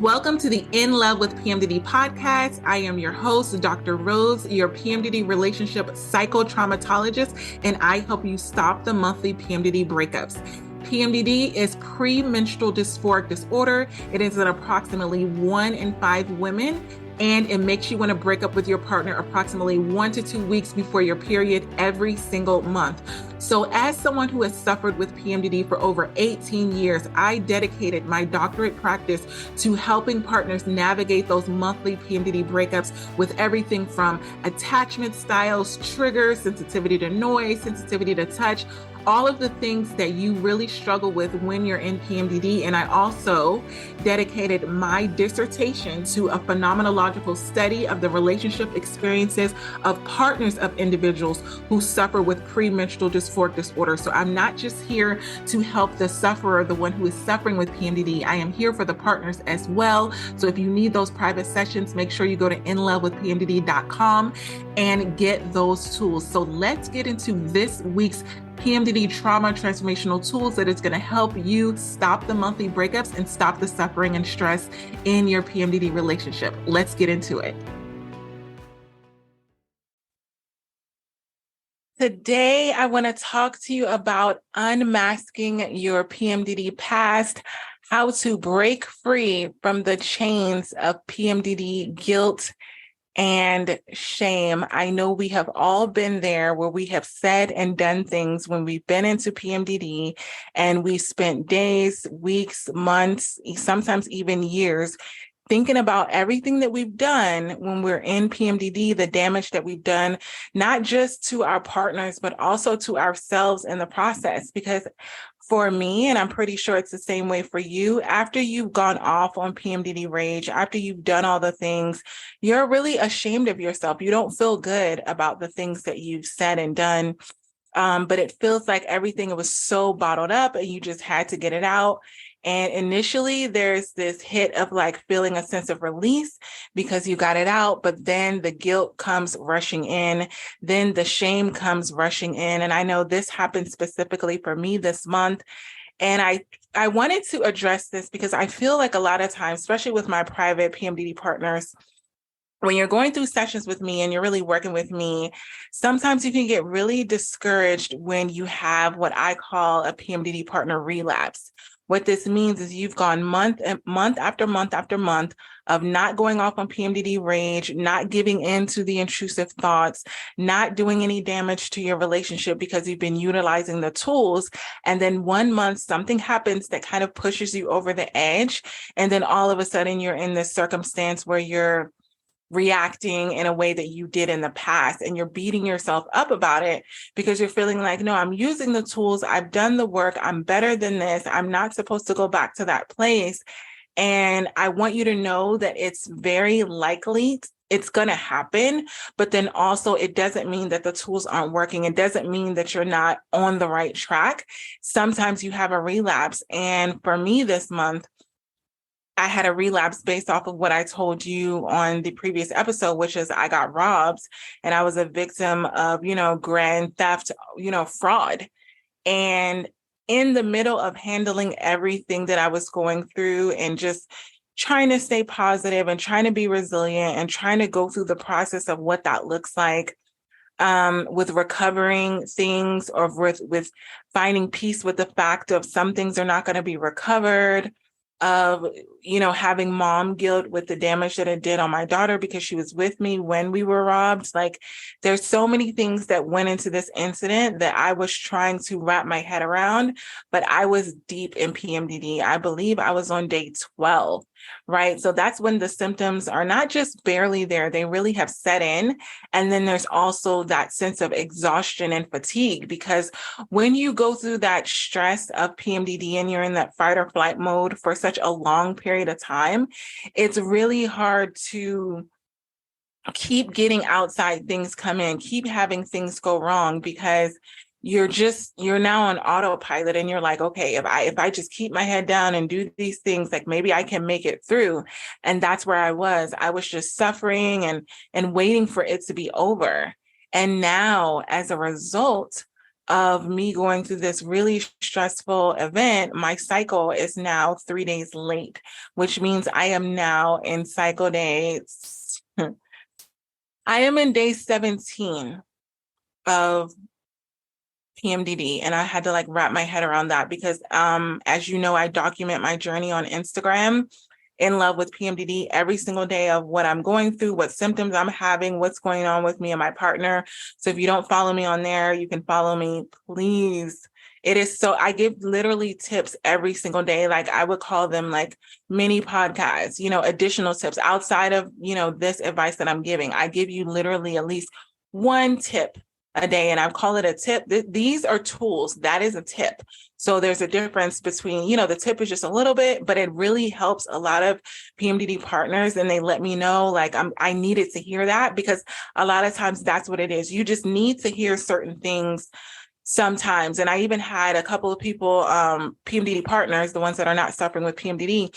Welcome to the In Love with PMDD podcast. I am your host, Dr. Rose, your PMDD relationship psychotraumatologist, and I help you stop the monthly PMDD breakups. PMDD is premenstrual dysphoric disorder. It is in approximately 1 in 5 women, and it makes you want to break up with your partner approximately 1 to 2 weeks before your period every single month. So as someone who has suffered with PMDD for over 18 years, I dedicated my doctorate practice to helping partners navigate those monthly PMDD breakups with everything from attachment styles, triggers, sensitivity to noise, sensitivity to touch, all of the things that you really struggle with when you're in PMDD. And I also dedicated my dissertation to a phenomenological study of the relationship experiences of partners of individuals who suffer with premenstrual dysphoric disorder. So I'm not just here to help the sufferer, the one who is suffering with PMDD. I am here for the partners as well. So if you need those private sessions, make sure you go to inlovewithpmdd.com and get those tools. So let's get into this week's PMDD trauma transformational tools that is going to help you stop the monthly breakups and stop the suffering and stress in your PMDD relationship. Let's get into it. Today, I want to talk to you about unmasking your PMDD past, how to break free from the chains of PMDD guilt and shame. I know we have all been there where we have said and done things when we've been into PMDD and we spent days, weeks, months, sometimes even years thinking about everything that we've done when we're in PMDD, the damage that we've done, not just to our partners, but also to ourselves in the process. Because for me, and I'm pretty sure it's the same way for you, after you've gone off on PMDD rage, after you've done all the things, you're really ashamed of yourself. You don't feel good about the things that you've said and done. But it feels like everything was so bottled up and you just had to get it out. And initially there's this hit of like feeling a sense of release because you got it out, but then the guilt comes rushing in, then the shame comes rushing in. And I know this happened specifically for me this month. And I wanted to address this because I feel like a lot of times, especially with my private PMDD partners, when you're going through sessions with me and you're really working with me, sometimes you can get really discouraged when you have what I call a PMDD partner relapse. What this means is you've gone month after month after month of not going off on PMDD rage, not giving in to the intrusive thoughts, not doing any damage to your relationship because you've been utilizing the tools. And then 1 month, something happens that kind of pushes you over the edge. And then all of a sudden you're in this circumstance where you're reacting in a way that you did in the past and you're beating yourself up about it because you're feeling like, no, I'm using the tools. I've done the work. I'm better than this. I'm not supposed to go back to that place. And I want you to know that it's very likely it's going to happen, but then also it doesn't mean that the tools aren't working. It doesn't mean that you're not on the right track. Sometimes you have a relapse. And for me this month, I had a relapse based off of what I told you on the previous episode, which is I got robbed and I was a victim of, grand theft, fraud. And in the middle of handling everything that I was going through and just trying to stay positive and trying to be resilient and trying to go through the process of what that looks like, with recovering things or with finding peace with the fact of some things are not going to be recovered, of, having mom guilt with the damage that it did on my daughter because she was with me when we were robbed. Like, there's so many things that went into this incident that I was trying to wrap my head around, but I was deep in PMDD. I believe I was on day 12, right? So that's when the symptoms are not just barely there, they really have set in. And then there's also that sense of exhaustion and fatigue, because when you go through that stress of PMDD and you're in that fight or flight mode for such a long period of time, it's really hard to keep getting outside things come in, keep having things go wrong, because you're now on autopilot and you're like, okay, if I just keep my head down and do these things, like maybe I can make it through. And that's where I was just suffering and waiting for it to be over. And now as a result of me going through this really stressful event, my cycle is now 3 days late, which means I am now in cycle days. I am in day 17 of PMDD, and I had to like wrap my head around that because as you know, I document my journey on Instagram, In Love with PMDD, every single day of what I'm going through, what symptoms I'm having, what's going on with me and my partner. So if you don't follow me on there, you can follow me, please. It is so, I give literally tips every single day. Like I would call them like mini podcasts, additional tips outside of, this advice that I'm giving. I give you literally at least one tip a day, and I call it a tip. These are tools. That is a tip. So there's a difference between, the tip is just a little bit, but it really helps a lot of PMDD partners. And they let me know, like, I needed to hear that, because a lot of times that's what it is. You just need to hear certain things sometimes. And I even had a couple of people, PMDD partners, the ones that are not suffering with PMDD,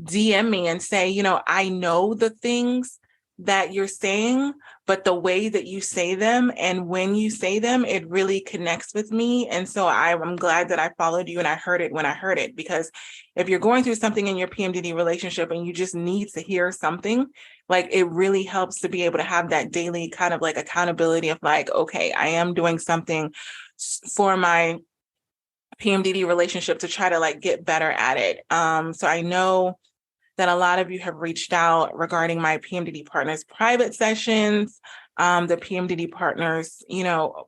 DM me and say, I know the things that you're saying, but the way that you say them and when you say them, it really connects with me. And so I'm glad that I followed you and I heard it when I heard it, because if you're going through something in your PMDD relationship and you just need to hear something, like it really helps to be able to have that daily kind of like accountability of like, okay, I am doing something for my PMDD relationship to try to like get better at it. So I know that a lot of you have reached out regarding my PMDD Partners private sessions, the PMDD Partners,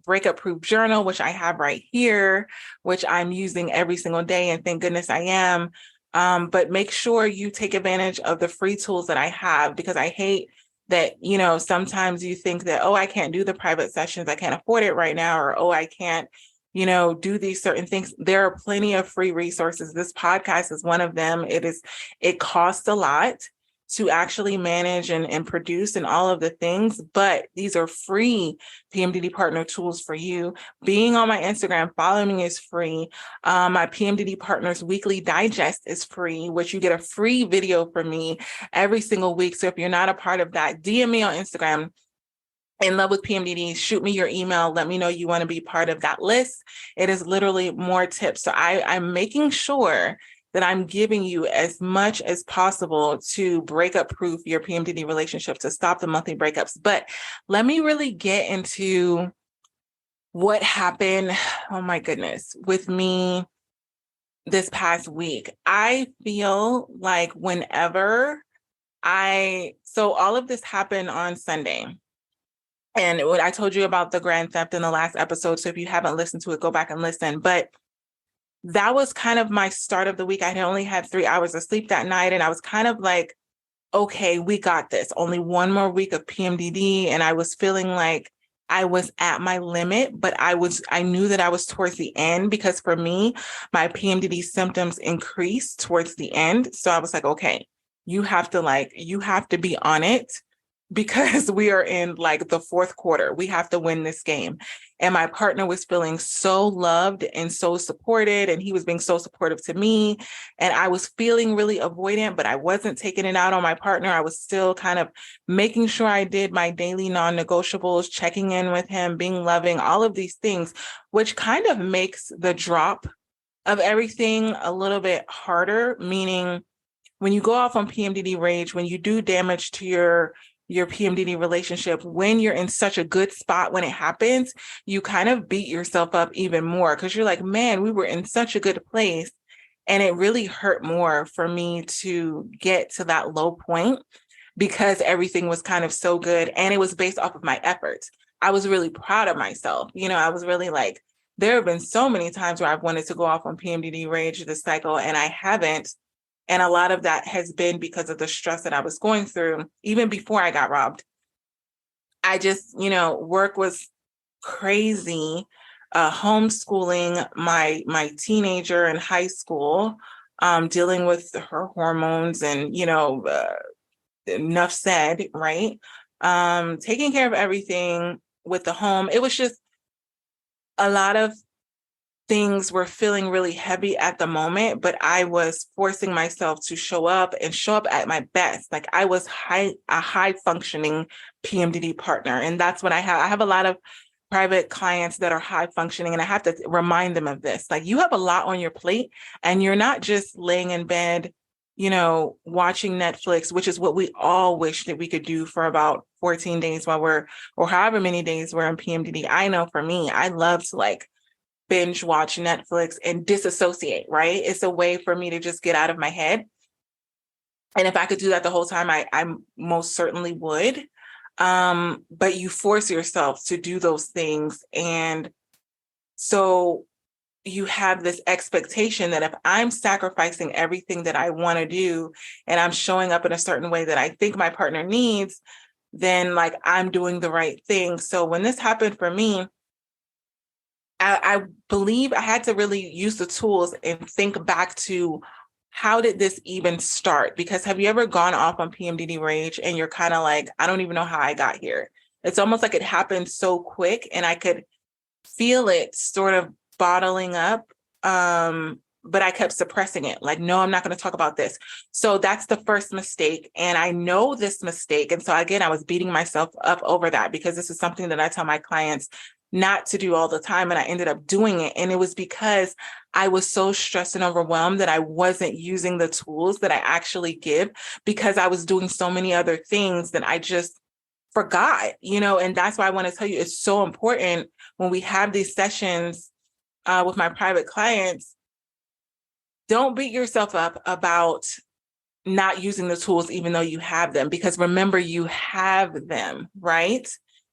breakup proof journal, which I have right here, which I'm using every single day. And thank goodness I am. But make sure you take advantage of the free tools that I have, because I hate that, sometimes you think that, oh, I can't do the private sessions, I can't afford it right now, or, oh, I can't do these certain things. There are plenty of free resources. This podcast is one of them. It costs a lot to actually manage and produce and all of the things, but these are free PMDD partner tools for you. Being on my Instagram, following me is free. My PMDD Partners Weekly Digest is free, which you get a free video from me every single week. So if you're not a part of that, DM me on Instagram, In Love with PMDD, shoot me your email. Let me know you want to be part of that list. It is literally more tips. So I'm making sure that I'm giving you as much as possible to break up proof your PMDD relationship, to stop the monthly breakups. But let me really get into what happened, oh my goodness, with me this past week. I feel like so all of this happened on Sunday. And what I told you about the grand theft in the last episode. So if you haven't listened to it, go back and listen. But that was kind of my start of the week. I had only had 3 hours of sleep that night. And I was kind of like, okay, we got this. Only one more week of PMDD. And I was feeling like I was at my limit, but I knew that I was towards the end, because for me, my PMDD symptoms increased towards the end. So I was like, okay, you have to be on it, because we are in like the fourth quarter. We have to win this game. And my partner was feeling so loved and so supported, and he was being so supportive to me. And I was feeling really avoidant, but I wasn't taking it out on my partner. I was still kind of making sure I did my daily non-negotiables, checking in with him, being loving, all of these things, which kind of makes the drop of everything a little bit harder. Meaning, when you go off on PMDD rage, when you do damage to your PMDD relationship, when you're in such a good spot when it happens, you kind of beat yourself up even more, because you're like, man, we were in such a good place. And it really hurt more for me to get to that low point, because everything was kind of so good. And it was based off of my efforts. I was really proud of myself. I was really like, there have been so many times where I've wanted to go off on PMDD rage this cycle, and I haven't. And a lot of that has been because of the stress that I was going through, even before I got robbed. I just, work was crazy, homeschooling my teenager in high school, dealing with her hormones and, enough said, right? Taking care of everything with the home. It was just a lot of things were feeling really heavy at the moment, but I was forcing myself to show up at my best. Like I was a high functioning PMDD partner. And that's what I have. I have a lot of private clients that are high functioning, and I have to remind them of this. Like, you have a lot on your plate, and you're not just laying in bed, watching Netflix, which is what we all wish that we could do for about 14 days or however many days we're in PMDD. I know for me, I love to like binge watch Netflix and disassociate, right? It's a way for me to just get out of my head. And if I could do that the whole time, I most certainly would. But you force yourself to do those things. And so you have this expectation that if I'm sacrificing everything that I want to do and I'm showing up in a certain way that I think my partner needs, then like I'm doing the right thing. So when this happened for me, I believe I had to really use the tools and think back to how did this even start? Because have you ever gone off on PMDD rage and you're kind of like, I don't even know how I got here. It's almost like it happened so quick and I could feel it sort of bottling up. But I kept suppressing it. Like, no, I'm not going to talk about this. So that's the first mistake. And I know this mistake. And so again, I was beating myself up over that because this is something that I tell my clients not to do all the time. And I ended up doing it. And it was because I was so stressed and overwhelmed that I wasn't using the tools that I actually give because I was doing so many other things that I just forgot, and that's why I want to tell you it's so important when we have these sessions with my private clients. Don't beat yourself up about not using the tools, even though you have them, because remember, you have them, right?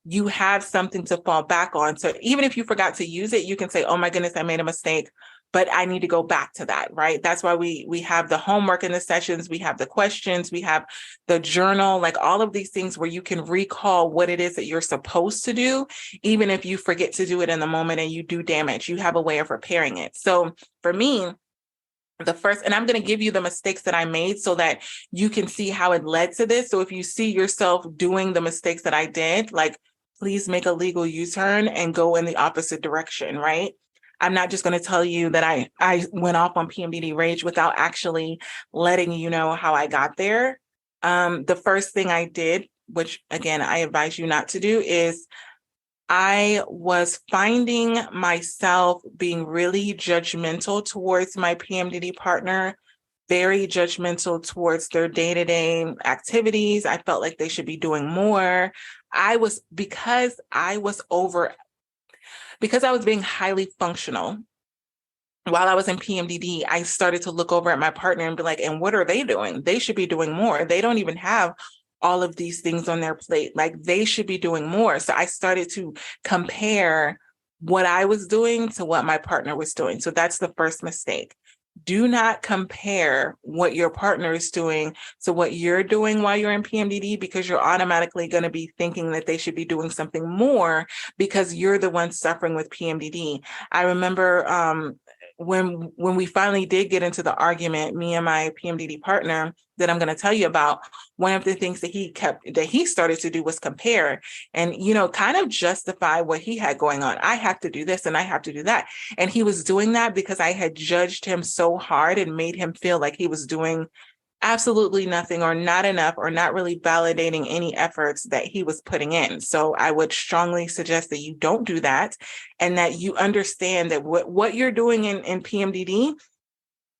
You have something to fall back on. So even if you forgot to use it, you can say, oh my goodness, I made a mistake, but I need to go back to that, right? That's why we have the homework in the sessions, we have the questions, we have the journal, like all of these things where you can recall what it is that you're supposed to do, even if you forget to do it in the moment and you do damage, you have a way of repairing it. So for me, and I'm going to give you the mistakes that I made so that you can see how it led to this. So if you see yourself doing the mistakes that I did, like, please make a legal U-turn and go in the opposite direction, right? I'm not just going to tell you that I went off on PMDD rage without actually letting you know how I got there. The first thing I did, which again, I advise you not to do, is I was finding myself being really judgmental towards my PMDD partner, very judgmental towards their day-to-day activities. I felt like they should be doing more. Because I was being highly functional while I was in PMDD, I started to look over at my partner and be like, and what are they doing? They should be doing more. They don't even have all of these things on their plate. Like, they should be doing more. So I started to compare what I was doing to what my partner was doing. So that's the first mistake. Do not compare what your partner is doing to what you're doing while you're in PMDD, because you're automatically going to be thinking that they should be doing something more because you're the one suffering with PMDD. I remember when we finally did get into the argument, me and my PMDD partner that I'm going to tell you about, one of the things that he started to do was compare and, kind of justify what he had going on. I have to do this and I have to do that. And he was doing that because I had judged him so hard and made him feel like he was doing absolutely nothing or not enough or not really validating any efforts that he was putting in. So I would strongly suggest that you don't do that and that you understand that what you're doing in PMDD,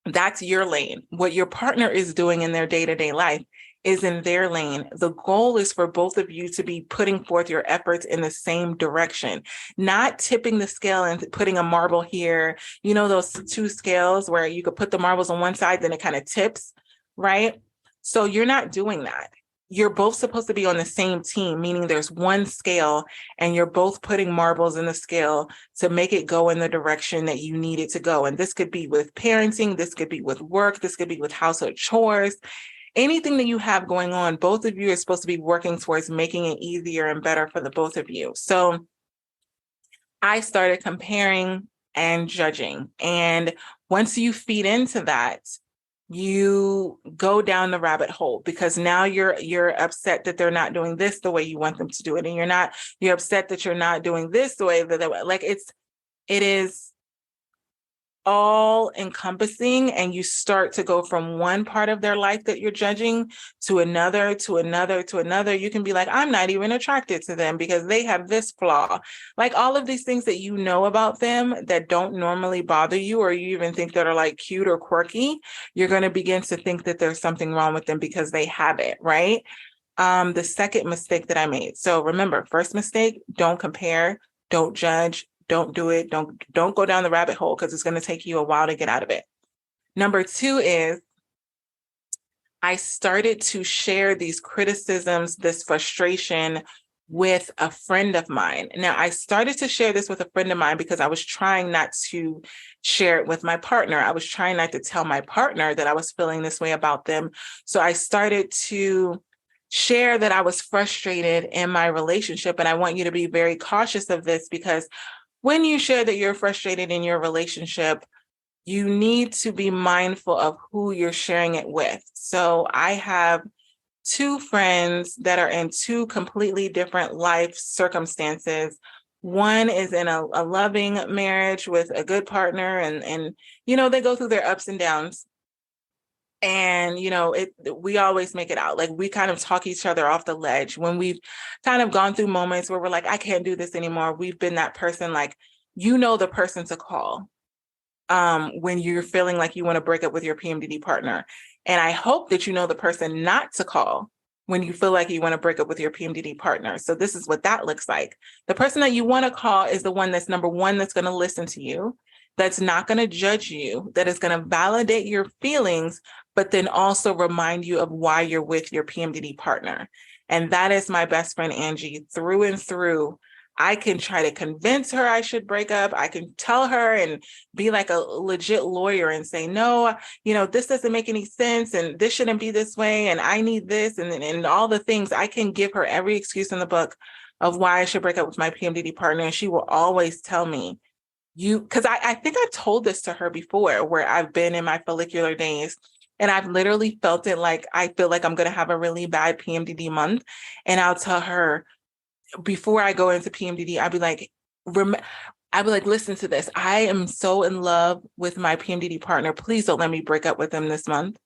that's your lane. What your partner is doing in their day-to-day life is in their lane. The goal is for both of you to be putting forth your efforts in the same direction, not tipping the scale and putting a marble here. Those two scales where you could put the marbles on one side, then it kind of tips, right? So you're not doing that. You're both supposed to be on the same team, meaning there's one scale and you're both putting marbles in the scale to make it go in the direction that you need it to go. And this could be with parenting, this could be with work, this could be with household chores, anything that you have going on. Both of you are supposed to be working towards making it easier and better for the both of you. So I started comparing and judging. And once you feed into that, you go down the rabbit hole because now you're upset that they're not doing this the way you want them to do it. And you're upset that you're not doing this the way that like it is all encompassing, and you start to go from one part of their life that you're judging to another, to another, to another. You can be like, I'm not even attracted to them because they have this flaw. Like all of these things that you know about them that don't normally bother you, or you even think that are like cute or quirky, you're going to begin to think that there's something wrong with them because they have it, right? The second mistake that I made. So remember, first mistake, don't compare, don't judge, don't do it. Don't go down the rabbit hole because it's going to take you a while to get out of it. Number two is I started to share these criticisms, this frustration with a friend of mine. Now, I started to share this with a friend of mine because I was trying not to share it with my partner. I was trying not to tell my partner that I was feeling this way about them. So I started to share that I was frustrated in my relationship. And I want you to be very cautious of this, because when you share that you're frustrated in your relationship, you need to be mindful of who you're sharing it with. So I have two friends that are in two completely different life circumstances. One is in a loving marriage with a good partner, and they go through their ups and downs. And we always make it out. Like, we kind of talk each other off the ledge when we've kind of gone through moments where we're like, I can't do this anymore. We've been that person, like, the person to call when you're feeling like you want to break up with your PMDD partner. And I hope that the person not to call when you feel like you want to break up with your PMDD partner. So this is what that looks like. The person that you want to call is the one that's, number one, that's going to listen to you, that's not going to judge you, that is going to validate your feelings, but then also remind you of why you're with your PMDD partner. And that is my best friend, Angie, through and through. I can try to convince her I should break up. I can tell her and be like a legit lawyer and say, no, this doesn't make any sense, and this shouldn't be this way, and I need this, and all the things. I can give her every excuse in the book of why I should break up with my PMDD partner. And she will always tell me, because I think I told this to her before, where I've been in my follicular days. And I've literally felt it like I feel like I'm going to have a really bad PMDD month. And I'll tell her before I go into PMDD, I'd be like, listen to this. I am so in love with my PMDD partner. Please don't let me break up with him this month.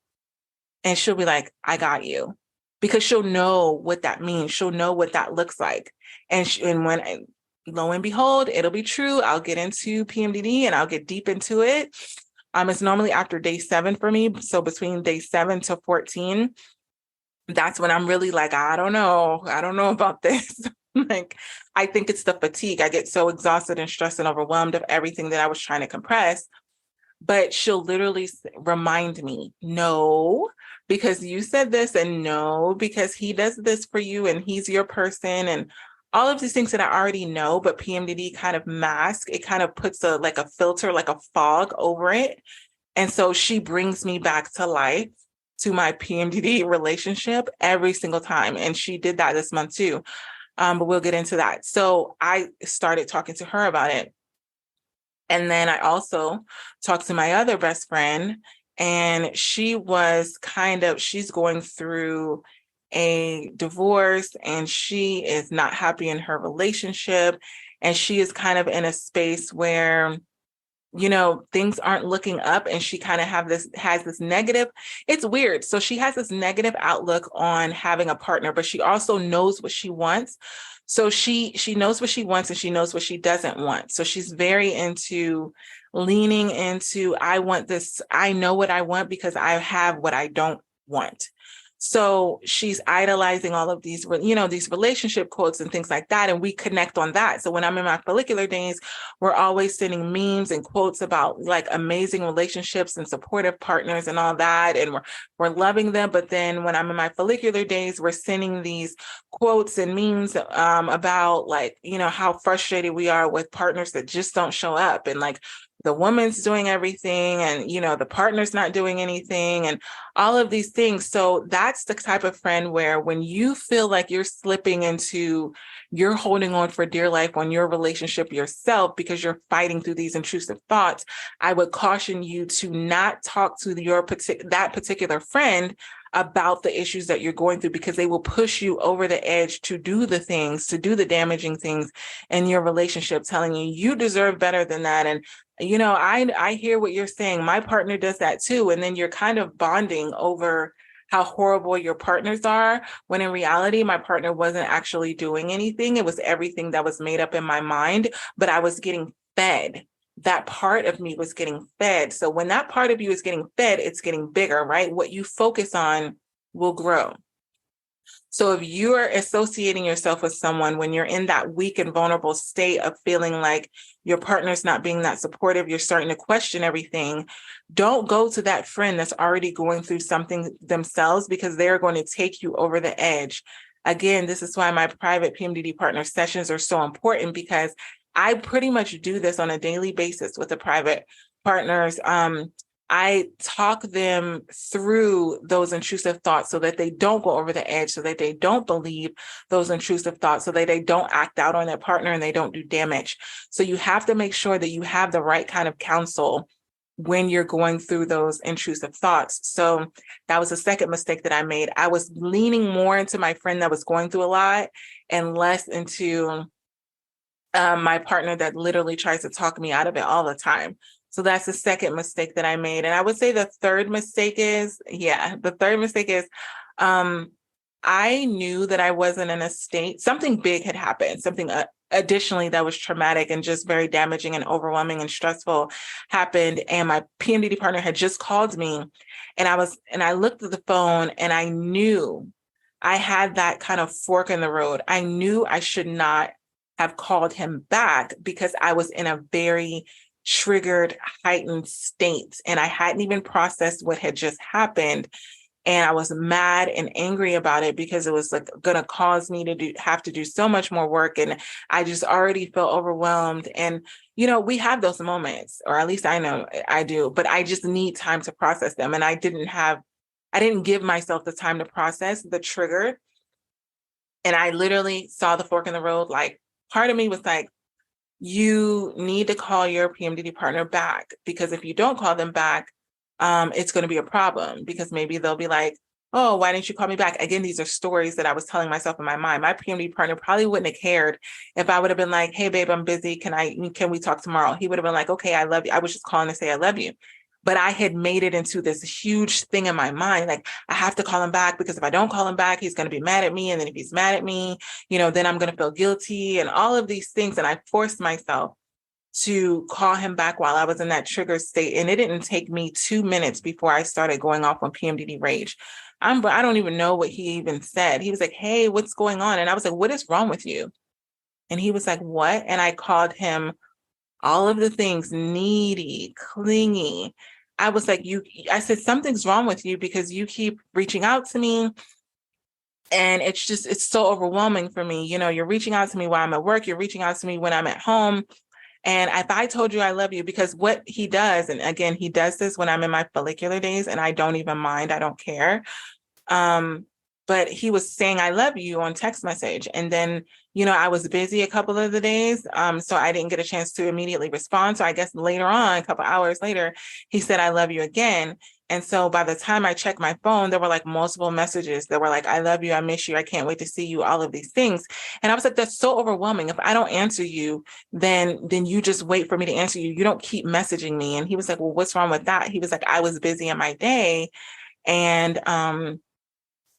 And she'll be like, I got you. Because she'll know what that means. She'll know what that looks like. And when lo and behold, it'll be true. I'll get into PMDD and I'll get deep into it. It's normally after day 7 for me. So between day 7 to 14, that's when I'm really like, I don't know about this. Like, I think it's the fatigue. I get so exhausted and stressed and overwhelmed of everything that I was trying to compress. But she'll literally remind me, no, because you said this, and no, because he does this for you and he's your person, and all of these things that I already know, but PMDD kind of it kind of puts a filter, like a fog over it. And so she brings me back to life, to my PMDD relationship every single time. And she did that this month too. But we'll get into that. So I started talking to her about it. And then I also talked to my other best friend, and she's going through a divorce, and she is not happy in her relationship. And she is kind of in a space where, things aren't looking up, and she kind of has this negative, it's weird. So she has this negative outlook on having a partner, but she also knows what she wants. So she knows what she wants, and she knows what she doesn't want. So she's very into leaning into, I want this. I know what I want because I have what I don't want. So she's idolizing all of these, these relationship quotes and things like that. And we connect on that. So when I'm in my follicular days, we're always sending memes and quotes about like amazing relationships and supportive partners and all that. And we're loving them. But then when I'm in my follicular days, we're sending these quotes and memes about how frustrated we are with partners that just don't show up. And like, the woman's doing everything, and, the partner's not doing anything, and all of these things. So that's the type of friend where when you feel like you're slipping into, you're holding on for dear life on your relationship yourself because you're fighting through these intrusive thoughts, I would caution you to not talk to that particular friend about the issues that you're going through, because they will push you over the edge to do the things, to do the damaging things in your relationship, telling you you deserve better than that. And, I hear what you're saying. My partner does that too. And then you're kind of bonding over how horrible your partners are, when in reality, my partner wasn't actually doing anything. It was everything that was made up in my mind, but I was getting fed. That part of me was getting fed. So when that part of you is getting fed, it's getting bigger, right? What you focus on will grow. So if you are associating yourself with someone when you're in that weak and vulnerable state of feeling like your partner's not being that supportive, you're starting to question everything, don't go to that friend that's already going through something themselves, because they're going to take you over the edge. Again, this is why my private PMDD partner sessions are so important, because I pretty much do this on a daily basis with the private partners. I talk them through those intrusive thoughts so that they don't go over the edge, so that they don't believe those intrusive thoughts, so that they don't act out on their partner and they don't do damage. So you have to make sure that you have the right kind of counsel when you're going through those intrusive thoughts. So that was the second mistake that I made. I was leaning more into my friend that was going through a lot and less into my partner that literally tries to talk me out of it all the time. So that's the second mistake that I made. And I would say the third mistake is, I knew that I wasn't in a state, something big had happened, something additionally that was traumatic and just very damaging and overwhelming and stressful happened. And my PMDD partner had just called me, and I looked at the phone, and I knew I had that kind of fork in the road. I knew I should not have called him back, because I was in a very triggered, heightened state, and I hadn't even processed what had just happened. And I was mad and angry about it, because it was like going to cause me to have to do so much more work. And I just already felt overwhelmed. And, we have those moments, or at least I know I do, but I just need time to process them. And I didn't give myself the time to process the trigger. And I literally saw the fork in the road. Like, part of me was like, you need to call your PMDD partner back, because if you don't call them back, it's going to be a problem, because maybe they'll be like, oh, why didn't you call me back? Again, these are stories that I was telling myself in my mind. My PMDD partner probably wouldn't have cared if I would have been like, hey, babe, I'm busy. Can we talk tomorrow? He would have been like, okay, I love you. I was just calling to say I love you. But I had made it into this huge thing in my mind. Like, I have to call him back, because if I don't call him back, he's going to be mad at me. And then if he's mad at me, then I'm going to feel guilty and all of these things. And I forced myself to call him back while I was in that trigger state. And it didn't take me 2 minutes before I started going off on PMDD rage. I don't even know what he even said. He was like, hey, what's going on? And I was like, what is wrong with you? And he was like, what? And I called him all of the things: needy, clingy. I was like, I said, something's wrong with you, because you keep reaching out to me. And it's so overwhelming for me. You're reaching out to me while I'm at work. You're reaching out to me when I'm at home. And if I told you I love you, because what he does, and again, he does this when I'm in my follicular days, and I don't even mind, I don't care. But he was saying, I love you on text message. And then, I was busy a couple of the days. So I didn't get a chance to immediately respond. So I guess later on, a couple hours later, he said, I love you again. And so by the time I checked my phone, there were like multiple messages that were like, I love you, I miss you, I can't wait to see you, all of these things. And I was like, that's so overwhelming. If I don't answer you, then you just wait for me to answer you. You don't keep messaging me. And he was like, well, what's wrong with that? He was like, I was busy in my day. And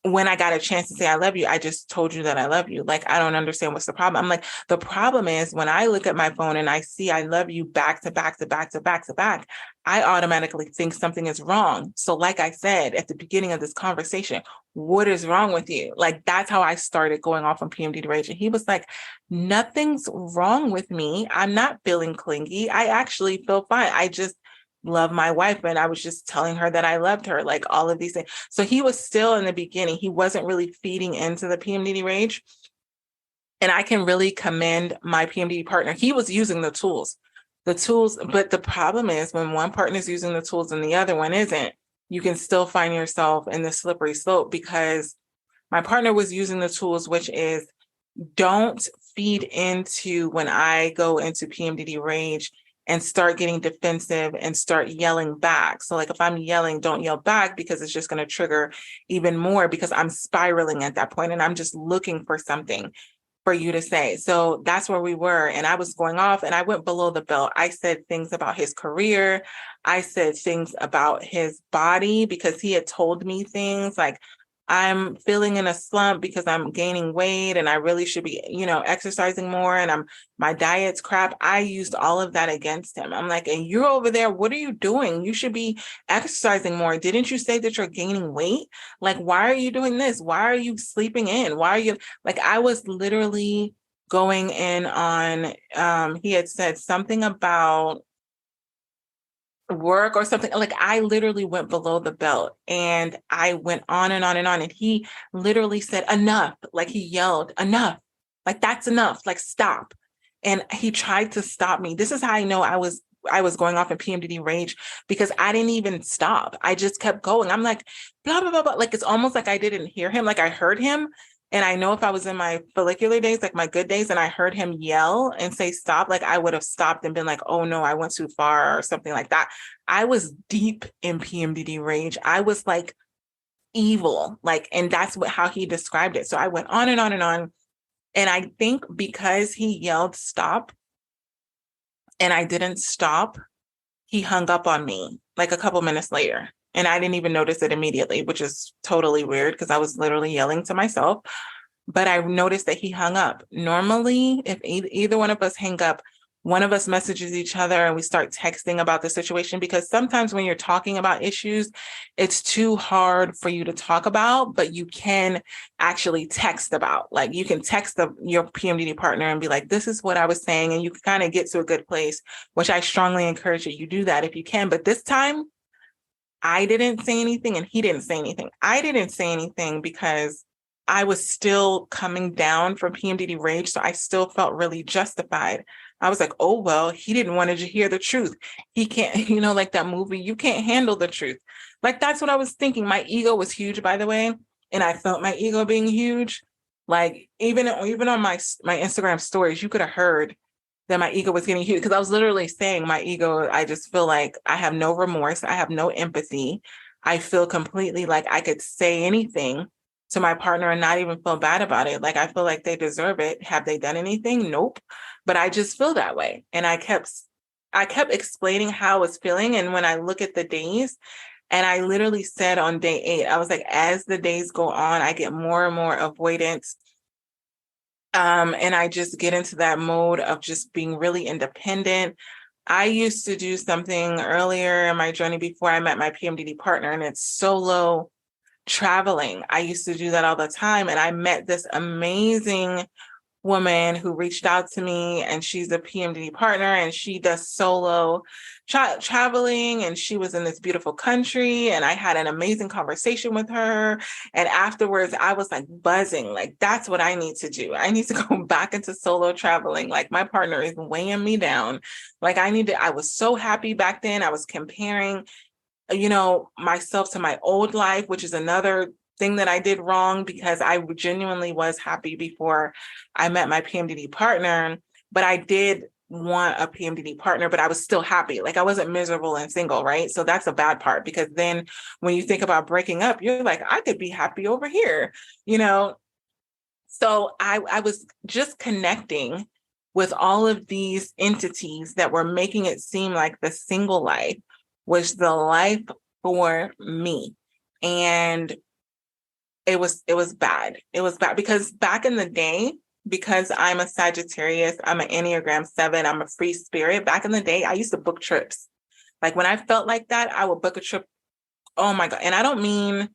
when I got a chance to say I love you, I just told you that I love you. Like, I don't understand what's the problem. I'm like, the problem is when I look at my phone and I see I love you back to back to back to back to back, I automatically think something is wrong. So like I said at the beginning of this conversation, what is wrong with you? Like, that's how I started going off on PMDD rage. And he was like, nothing's wrong with me. I'm not feeling clingy. I actually feel fine. I just love my wife. And I was just telling her that I loved her, like all of these things. So he was still in the beginning. He wasn't really feeding into the PMDD rage. And I can really commend my PMDD partner. He was using the tools, but the problem is when one partner is using the tools and the other one isn't, you can still find yourself in the slippery slope, because my partner was using the tools, which is, don't feed into when I go into PMDD rage and start getting defensive and start yelling back. So like if I'm yelling, don't yell back because it's just going to trigger even more because I'm spiraling at that point and I'm just looking for something for you to say. So that's where we were. And I was going off and I went below the belt. I said things about his career. I said things about his body because he had told me things like, I'm feeling in a slump because I'm gaining weight and I really should be, exercising more and my diet's crap. I used all of that against him. I'm like, and you're over there, what are you doing? You should be exercising more. Didn't you say that you're gaining weight? Like, why are you doing this? Why are you sleeping in? Why are you like, I was literally going in on, he had said something about work or something. Like I literally went below the belt and I went on and on and on. And he literally said, enough. Like he yelled, enough. Like that's enough. Like stop. And he tried to stop me. This is how I know I was going off in PMDD rage because I didn't even stop. I just kept going. I'm like, blah, blah, blah, blah. Like it's almost like I didn't hear him. Like I heard him. And I know if I was in my follicular days, like my good days, and I heard him yell and say, stop, like I would have stopped and been like, oh no, I went too far or something like that. I was deep in PMDD rage. I was like evil, like, and that's how he described it. So I went on and on and on. And I think because he yelled stop and I didn't stop, he hung up on me like a couple minutes later. And I didn't even notice it immediately, which is totally weird because I was literally yelling to myself. But I noticed that he hung up. Normally, if either one of us hang up, one of us messages each other and we start texting about the situation because sometimes when you're talking about issues, it's too hard for you to talk about, but you can actually text about. Like you can text your PMDD partner and be like, this is what I was saying. And you can kind of get to a good place, which I strongly encourage that you do that if you can. But this time, I didn't say anything and he didn't say anything. I didn't say anything because I was still coming down from PMDD rage. So I still felt really justified. I was like, oh, well, he didn't want to hear the truth. He can't, like that movie, you can't handle the truth. Like, that's what I was thinking. My ego was huge, by the way. And I felt my ego being huge. Like even on my Instagram stories, you could have heard that my ego was getting huge because I was literally saying my ego, I just feel like I have no remorse. I have no empathy. I feel completely like I could say anything to my partner and not even feel bad about it. Like I feel like they deserve it. Have they done anything? Nope. But I just feel that way. And I kept explaining how I was feeling. And when I look at the days, and I literally said on day 8, I was like, as the days go on, I get more and more avoidance. And I just get into that mode of just being really independent. I used to do something earlier in my journey before I met my PMDD partner, and it's solo traveling. I used to do that all the time. And I met this amazing woman who reached out to me, and she's a PMDD partner and she does solo traveling, and she was in this beautiful country, and I had an amazing conversation with her. And afterwards I was like buzzing, like that's what I need to do. I need to go back into solo traveling. Like my partner is weighing me down. Like I was so happy back then. I was comparing myself to my old life, which is another thing that I did wrong because I genuinely was happy before I met my PMDD partner, but I did want a PMDD partner, but I was still happy. Like I wasn't miserable and single, right? So that's a bad part because then when you think about breaking up, you're like, I could be happy over here, So I was just connecting with all of these entities that were making it seem like the single life was the life for me. And it was bad. It was bad because back in the day, because I'm a Sagittarius, I'm an Enneagram 7, I'm a free spirit. Back in the day, I used to book trips. Like when I felt like that, I would book a trip. Oh my God. And I don't mean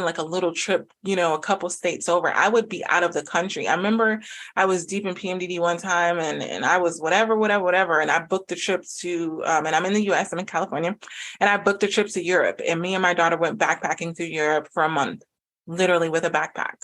like a little trip, a couple states over. I would be out of the country. I remember I was deep in PMDD one time and I was whatever. And I booked the trip to, and I'm in the US, I'm in California, and I booked a trip to Europe. And me and my daughter went backpacking through Europe for a month, literally with a backpack.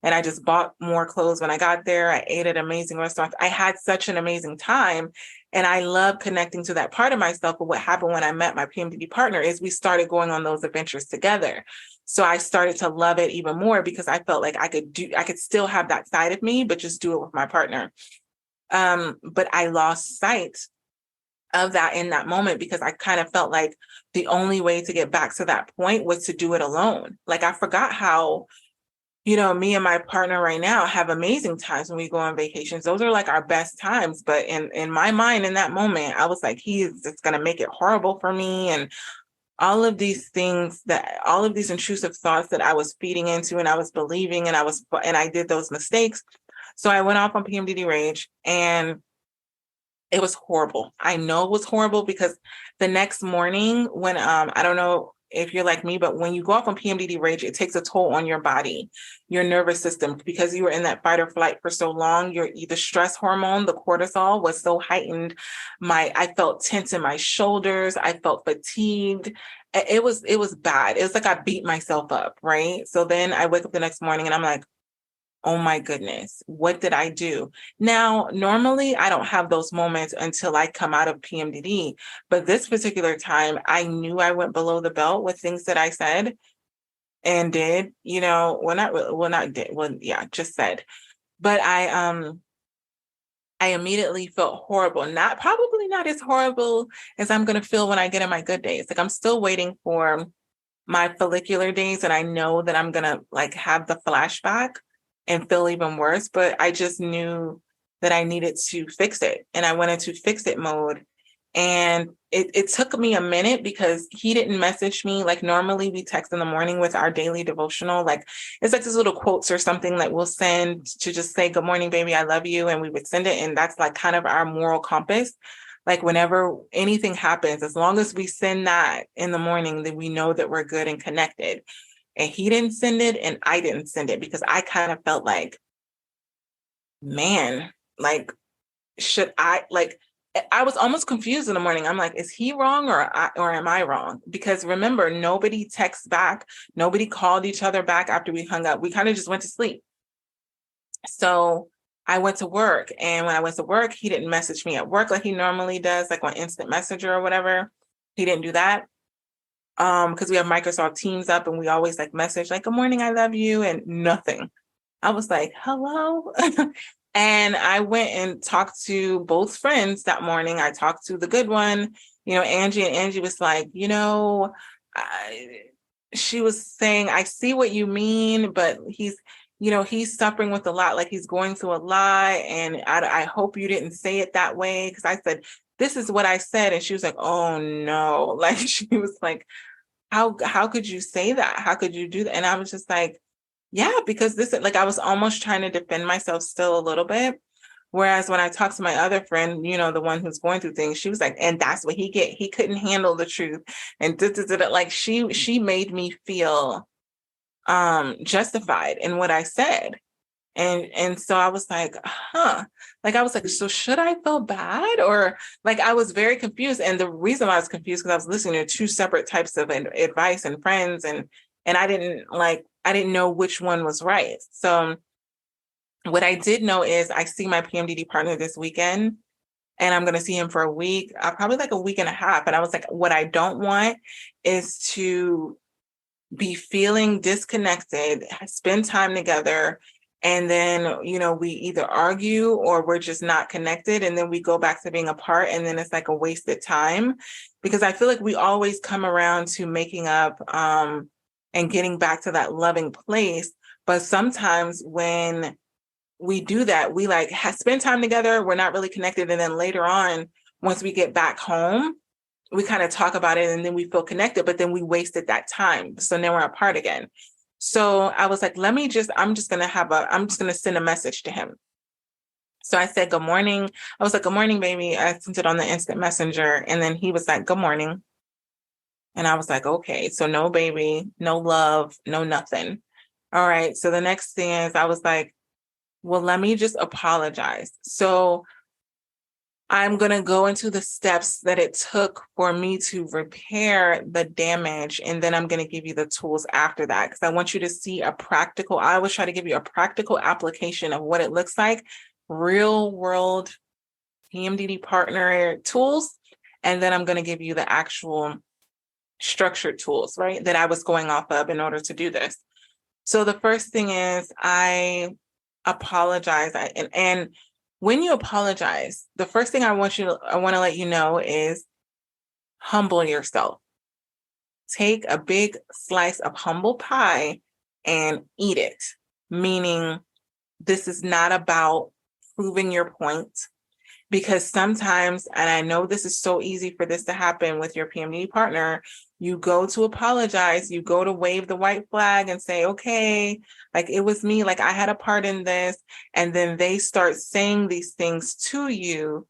And I just bought more clothes when I got there. I ate at amazing restaurants. I had such an amazing time. And I love connecting to that part of myself. But what happened when I met my PMDD partner is we started going on those adventures together. So I started to love it even more because I felt like I could still have that side of me, but just do it with my partner. But I lost sight of that in that moment, because I kind of felt like the only way to get back to that point was to do it alone. Like I forgot how, me and my partner right now have amazing times when we go on vacations. Those are like our best times. But in my mind, in that moment, I was like, he is just going to make it horrible for me. And all of these things, that all of these intrusive thoughts that I was feeding into and I was believing, and I did those mistakes. So I went off on PMDD rage, and it was horrible. I know it was horrible because the next morning when, I don't know if you're like me, but when you go off on PMDD rage, it takes a toll on your body, your nervous system, because you were in that fight or flight for so long. The stress hormone, the cortisol, was so heightened. I felt tense in my shoulders. I felt fatigued. It was bad. It was like I beat myself up, right? So then I wake up the next morning and I'm like, oh my goodness, what did I do? Now, normally I don't have those moments until I come out of PMDD, but this particular time, I knew I went below the belt with things that I said and did, just said, but I immediately felt horrible. Probably not as horrible as I'm going to feel when I get in my good days. Like I'm still waiting for my follicular days, and I know that I'm going to like have the flashback and feel even worse, but I just knew that I needed to fix it. And I went into fix it mode. And it took me a minute because he didn't message me. Like normally we text in the morning with our daily devotional. Like it's like these little quotes or something that we'll send to just say, good morning, baby, I love you. And we would send it. And that's like kind of our moral compass. Like whenever anything happens, as long as we send that in the morning, then we know that we're good and connected. And he didn't send it and I didn't send it because I kind of felt like, man, like, I was almost confused in the morning. I'm like, is he wrong or am I wrong? Because remember, nobody texts back. Nobody called each other back after we hung up. We kind of just went to sleep. So I went to work. And when I went to work, he didn't message me at work like he normally does, like on Instant Messenger or whatever. He didn't do that. Because we have Microsoft Teams up and we always like message like, good morning, I love you, and nothing. I was like, hello. And I went and talked to both friends that morning. I talked to the good one, Angie, and Angie was like, she was saying, I see what you mean, but he's suffering with a lot, like he's going through a lot. And I hope you didn't say it that way. Because I said, this is what I said. And she was like, oh no. Like she was like, how could you say that? How could you do that? And I was just like, yeah, because I was almost trying to defend myself still a little bit. Whereas when I talked to my other friend, the one who's going through things, she was like, and that's what he couldn't handle the truth. And like she made me feel justified in what I said. And so I was like, like, I was like, so should I feel bad? Or like, I was very confused. And the reason why I was confused, because I was listening to two separate types of advice and friends. And I didn't know which one was right. So what I did know is I see my PMDD partner this weekend, and I'm going to see him for a week, probably like a week and a half. And I was like, what I don't want is to be feeling disconnected, spend time together, and then, we either argue or we're just not connected. And then we go back to being apart. And then it's like a wasted time, because I feel like we always come around to making up and getting back to that loving place. But sometimes when we do that, we like spend time together, we're not really connected. And then later on, once we get back home, we kind of talk about it and then we feel connected, but then we wasted that time. So now we're apart again. So I was like, I'm just going to send a message to him. So I said, good morning. I was like, good morning, baby. I sent it on the Instant Messenger. And then he was like, good morning. And I was like, okay, so no baby, no love, no nothing. All right. So the next thing is I was like, well, let me just apologize. So I'm going to go into the steps that it took for me to repair the damage. And then I'm going to give you the tools after that, because I want you to see I always try to give you a practical application of what it looks like, real world PMDD partner tools. And then I'm going to give you the actual structured tools, right, that I was going off of in order to do this. So the first thing is I apologize. And when you apologize, the first thing I want to let you know is humble yourself. Take a big slice of humble pie and eat it, meaning this is not about proving your point. Because sometimes, and I know this is so easy for this to happen with your PMDD partner, you go to apologize, you go to wave the white flag and say, okay, like it was me, like I had a part in this. And then they start saying these things to you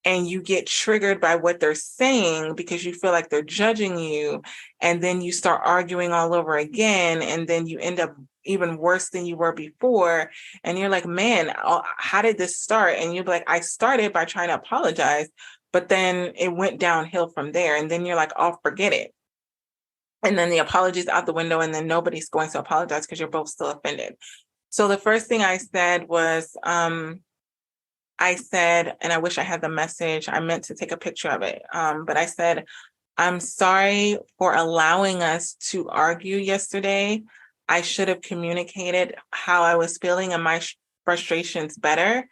and you get triggered by what they're saying because you feel like they're judging you. And then you start arguing all over again. And then you end up even worse than you were before. And you're like, man, how did this start? And you're like, I started by trying to apologize, but then it went downhill from there. And then you're like, oh, forget it. And then the apology's out the window, and then nobody's going to apologize because you're both still offended. So the first thing I said was, I said, and I wish I had the message, I meant to take a picture of it. But I said, I'm sorry for allowing us to argue yesterday. I should have communicated how I was feeling and my frustrations better.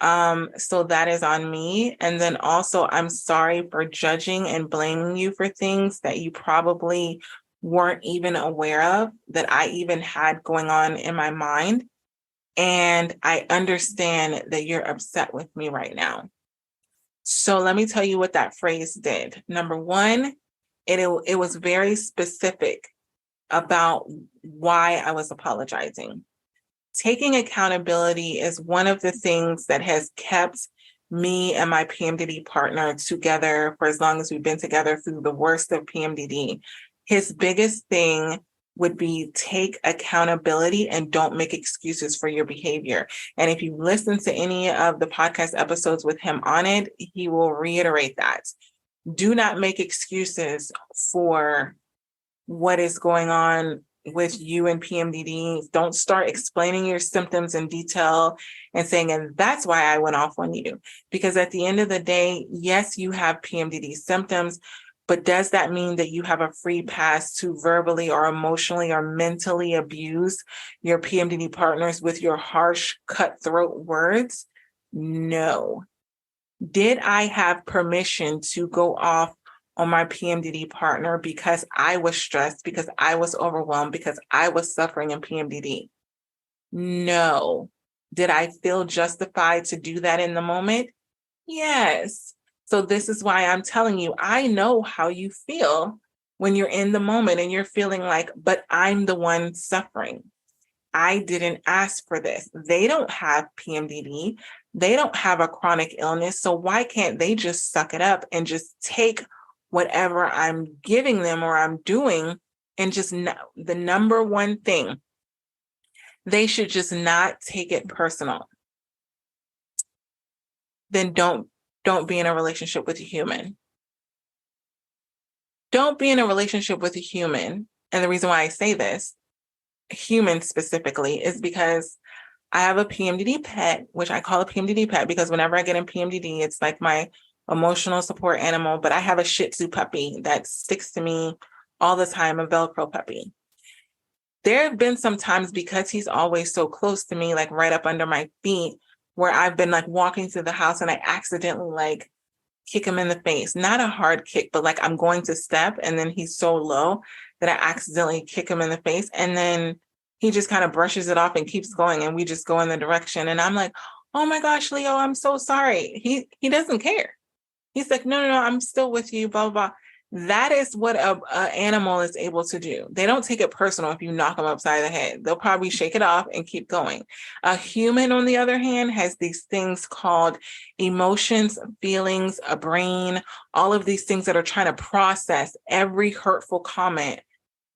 So that is on me. And then also, I'm sorry for judging and blaming you for things that you probably weren't even aware of, that I even had going on in my mind. And I understand that you're upset with me right now. So let me tell you what that phrase did. Number one, it was very specific about why I was apologizing. Taking accountability is one of the things that has kept me and my PMDD partner together for as long as we've been together through the worst of PMDD. His biggest thing would be take accountability and don't make excuses for your behavior. And if you listen to any of the podcast episodes with him on it, he will reiterate that. Do not make excuses for what is going on with you and PMDD. Don't start explaining your symptoms in detail and saying, and that's why I went off on you. Because at the end of the day, yes, you have PMDD symptoms, but does that mean that you have a free pass to verbally or emotionally or mentally abuse your PMDD partners with your harsh, cutthroat words? No. Did I have permission to go off on my PMDD partner because I was stressed, because I was overwhelmed, because I was suffering in PMDD? No. Did I feel justified to do that in the moment? Yes. So this is why I'm telling you, I know how you feel when you're in the moment and you're feeling like, but I'm the one suffering. I didn't ask for this. They don't have PMDD. They don't have a chronic illness. So why can't they just suck it up and just take whatever I'm giving them or I'm doing and just the number one thing, they should just not take it personal. Then don't be in a relationship with a human. Don't be in a relationship with a human. And the reason why I say this, human specifically, is because I have a PMDD pet, which I call a PMDD pet because whenever I get in PMDD, it's like my emotional support animal. But I have a Shih Tzu puppy that sticks to me all the time, a Velcro puppy. There have been some times, because he's always so close to me, like right up under my feet, where I've been like walking through the house and I accidentally like kick him in the face. Not a hard kick, but like I'm going to step and then he's so low that I accidentally kick him in the face. And then he just kind of brushes it off and keeps going. And we just go in the direction. And I'm like, oh my gosh, Leo, I'm so sorry. He doesn't care. He's like, no, I'm still with you, blah, blah, blah. That is what a animal is able to do. They don't take it personal if you knock them upside the head. They'll probably shake it off and keep going. A human, on the other hand, has these things called emotions, feelings, a brain, all of these things that are trying to process every hurtful comment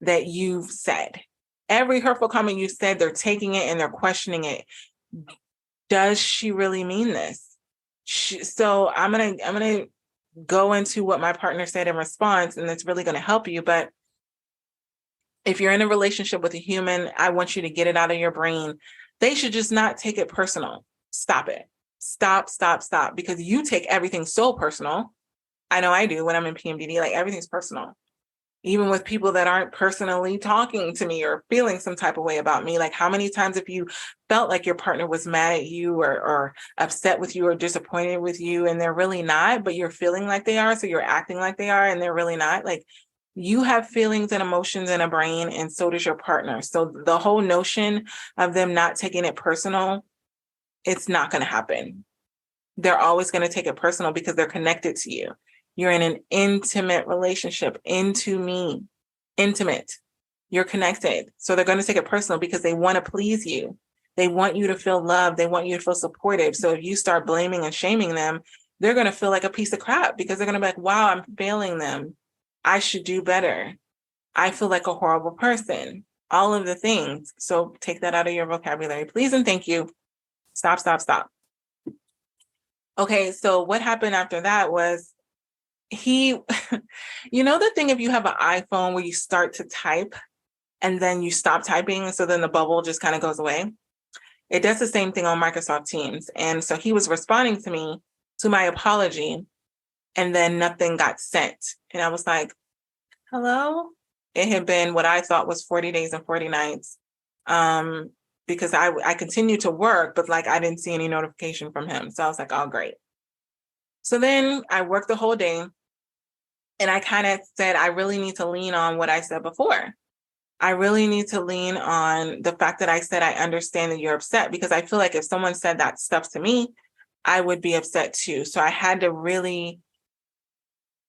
that you've said. Every hurtful comment you said, they're taking it and they're questioning it. Does she really mean this? So I'm gonna go into what my partner said in response, and it's really going to help you. But if you're in a relationship with a human, I want you to get it out of your brain. They should just not take it personal. Stop it. Stop, because you take everything so personal. I know I do when I'm in PMDD, like everything's personal. even with people that aren't personally talking to me or feeling some type of way about me. Like, how many times have you felt like your partner was mad at you or upset with you or disappointed with you, and they're really not, but you're feeling like they are, so you're acting like they are, and they're really not? Like, you have feelings and emotions and a brain, and so does your partner. So the whole notion of them not taking it personal, it's not going to happen. They're always going to take it personal because they're connected to you. You're in an intimate relationship, into me, intimate. You're connected. So they're going to take it personal because they want to please you. They want you to feel loved. They want you to feel supportive. So if you start blaming and shaming them, they're going to feel like a piece of crap because they're going to be like, wow, I'm failing them. I should do better. I feel like a horrible person. All of the things. So take that out of your vocabulary, please, and thank you. Stop, stop, stop. Okay, so what happened after that was he, the thing, if you have an iPhone where you start to type and then you stop typing, so then the bubble just kind of goes away. It does the same thing on Microsoft Teams. And so he was responding to me, to my apology, and then nothing got sent. And I was like, hello? It had been what I thought was 40 days and 40 nights. Because I continued to work, but like I didn't see any notification from him. So I was like, oh, great. So then I worked the whole day, and I kind of said, I really need to lean on what I said before. I really need to lean on the fact that I said, I understand that you're upset, because I feel like if someone said that stuff to me, I would be upset too. So I had to really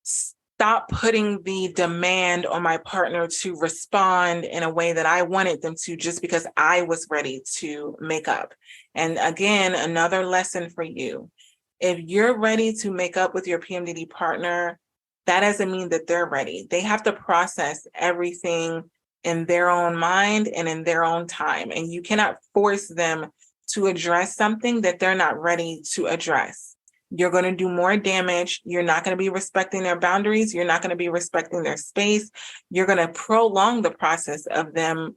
stop putting the demand on my partner to respond in a way that I wanted them to, just because I was ready to make up. And again, another lesson for you. If you're ready to make up with your PMDD partner, that doesn't mean that they're ready. They have to process everything in their own mind and in their own time. And you cannot force them to address something that they're not ready to address. You're going to do more damage. You're not going to be respecting their boundaries. You're not going to be respecting their space. You're going to prolong the process of them,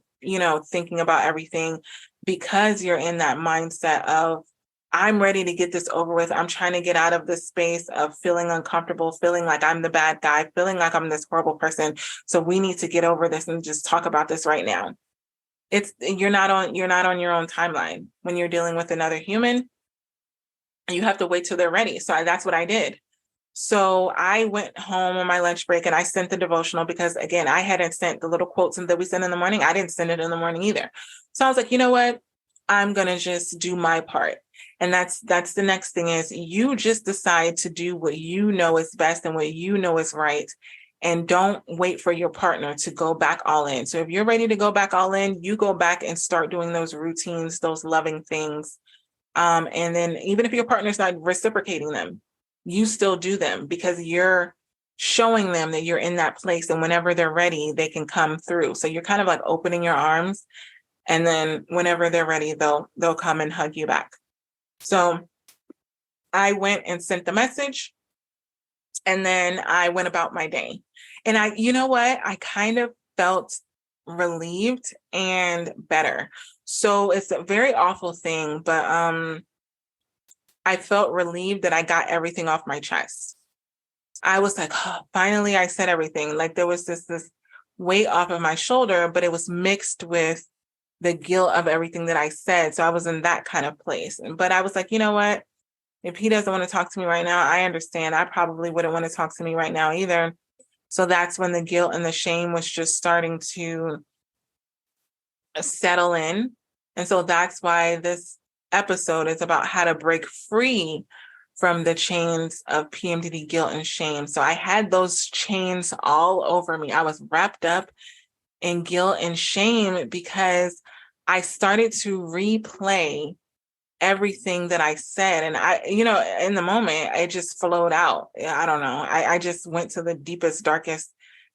thinking about everything, because you're in that mindset of, I'm ready to get this over with. I'm trying to get out of this space of feeling uncomfortable, feeling like I'm the bad guy, feeling like I'm this horrible person. So we need to get over this and just talk about this right now. You're not on your own timeline. When you're dealing with another human, you have to wait till they're ready. So that's what I did. So I went home on my lunch break and I sent the devotional, because again, I hadn't sent the little quotes that we sent in the morning. I didn't send it in the morning either. So I was like, you know what? I'm going to just do my part. And that's the next thing, is you just decide to do what you know is best and what you know is right. And don't wait for your partner to go back all in. So if you're ready to go back all in, you go back and start doing those routines, those loving things. And then even if your partner's not reciprocating them, you still do them, because you're showing them that you're in that place. And whenever they're ready, they can come through. So you're kind of like opening your arms. And then whenever they're ready, they'll come and hug you back. So I went and sent the message, and then I went about my day. And you know what? I kind of felt relieved and better. So it's a very awful thing, but I felt relieved that I got everything off my chest. I was like, oh, finally I said everything. Like there was this weight off of my shoulder, but it was mixed with the guilt of everything that I said. So I was in that kind of place. But I was like, you know what? If he doesn't want to talk to me right now, I understand. I probably wouldn't want to talk to me right now either. So that's when the guilt and the shame was just starting to settle in. And so that's why this episode is about how to break free from the chains of PMDD, guilt, and shame. So I had those chains all over me. I was wrapped up in guilt and shame because I started to replay everything that I said. And in the moment, it just flowed out. I don't know. I just went to the deepest, darkest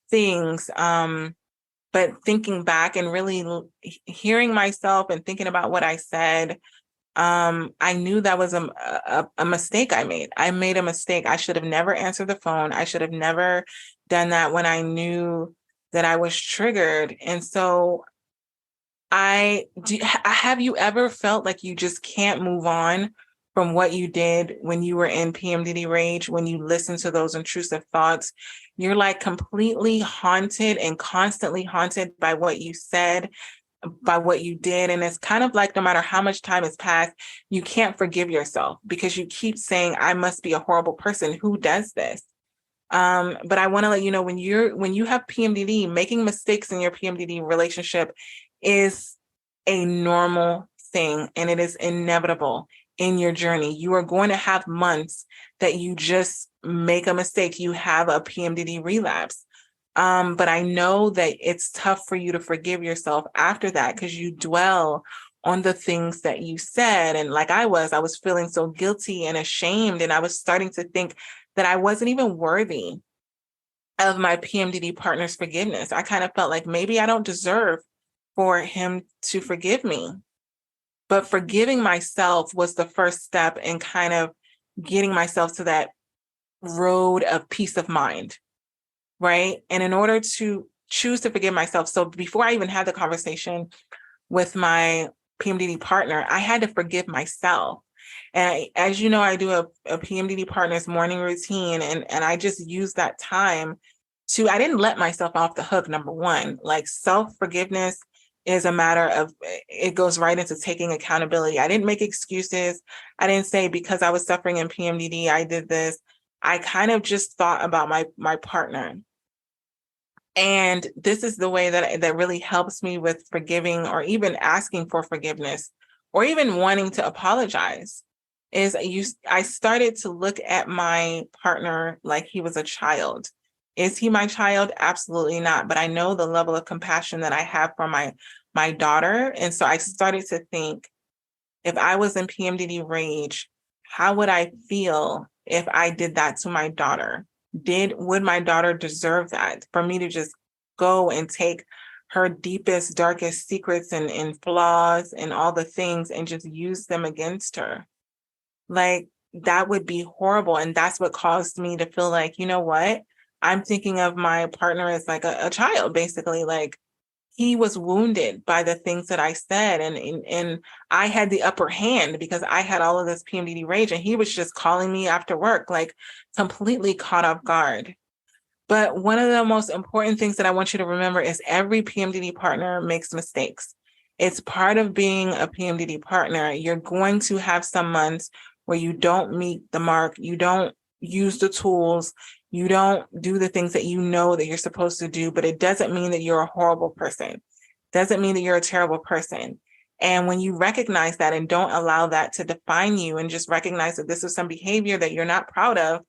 things. But thinking back and really hearing myself and thinking about what I said, I knew that was a mistake I made. I made a mistake. I should have never answered the phone. I should have never done that when I knew that I was triggered. And so have you ever felt like you just can't move on from what you did when you were in PMDD rage, when you listen to those intrusive thoughts, you're like completely haunted and constantly haunted by what you said, by what you did. And it's kind of like no matter how much time has passed, you can't forgive yourself because you keep saying, I must be a horrible person. Who does this? But I want to let you know when you have PMDD, making mistakes in your PMDD relationship is a normal thing and it is inevitable in your journey. You are going to have months that you just make a mistake. You have a PMDD relapse. But I know that it's tough for you to forgive yourself after that because you dwell on the things that you said. And like I was feeling so guilty and ashamed. And I was starting to think that I wasn't even worthy of my PMDD partner's forgiveness. I kind of felt like maybe I don't deserve for him to forgive me. But forgiving myself was the first step in kind of getting myself to that road of peace of mind. Right. And in order to choose to forgive myself, so before I even had the conversation with my PMDD partner, I had to forgive myself. And as you know, I do a PMDD partner's morning routine, and I just use that time I didn't let myself off the hook, number one. Like self-forgiveness is a matter of, it goes right into taking accountability. I didn't make excuses. I didn't say because I was suffering in PMDD, I did this. I kind of just thought about my partner. And this is the way that really helps me with forgiving or even asking for forgiveness or even wanting to apologize I started to look at my partner like he was a child. Is he my child? Absolutely not. But I know the level of compassion that I have for my daughter. And so I started to think, if I was in PMDD rage, how would I feel if I did that to my daughter? Would my daughter deserve that for me to just go and take her deepest, darkest secrets and flaws and all the things and just use them against her? Like, that would be horrible. And that's what caused me to feel like, you know what? I'm thinking of my partner as like a child, basically. Like, he was wounded by the things that I said. And I had the upper hand because I had all of this PMDD rage and he was just calling me after work, like completely caught off guard. But one of the most important things that I want you to remember is every PMDD partner makes mistakes. It's part of being a PMDD partner. You're going to have some months where you don't meet the mark, you don't use the tools, you don't do the things that you know that you're supposed to do, but it doesn't mean that you're a horrible person. Doesn't mean that you're a terrible person. And when you recognize that and don't allow that to define you and just recognize that this is some behavior that you're not proud of,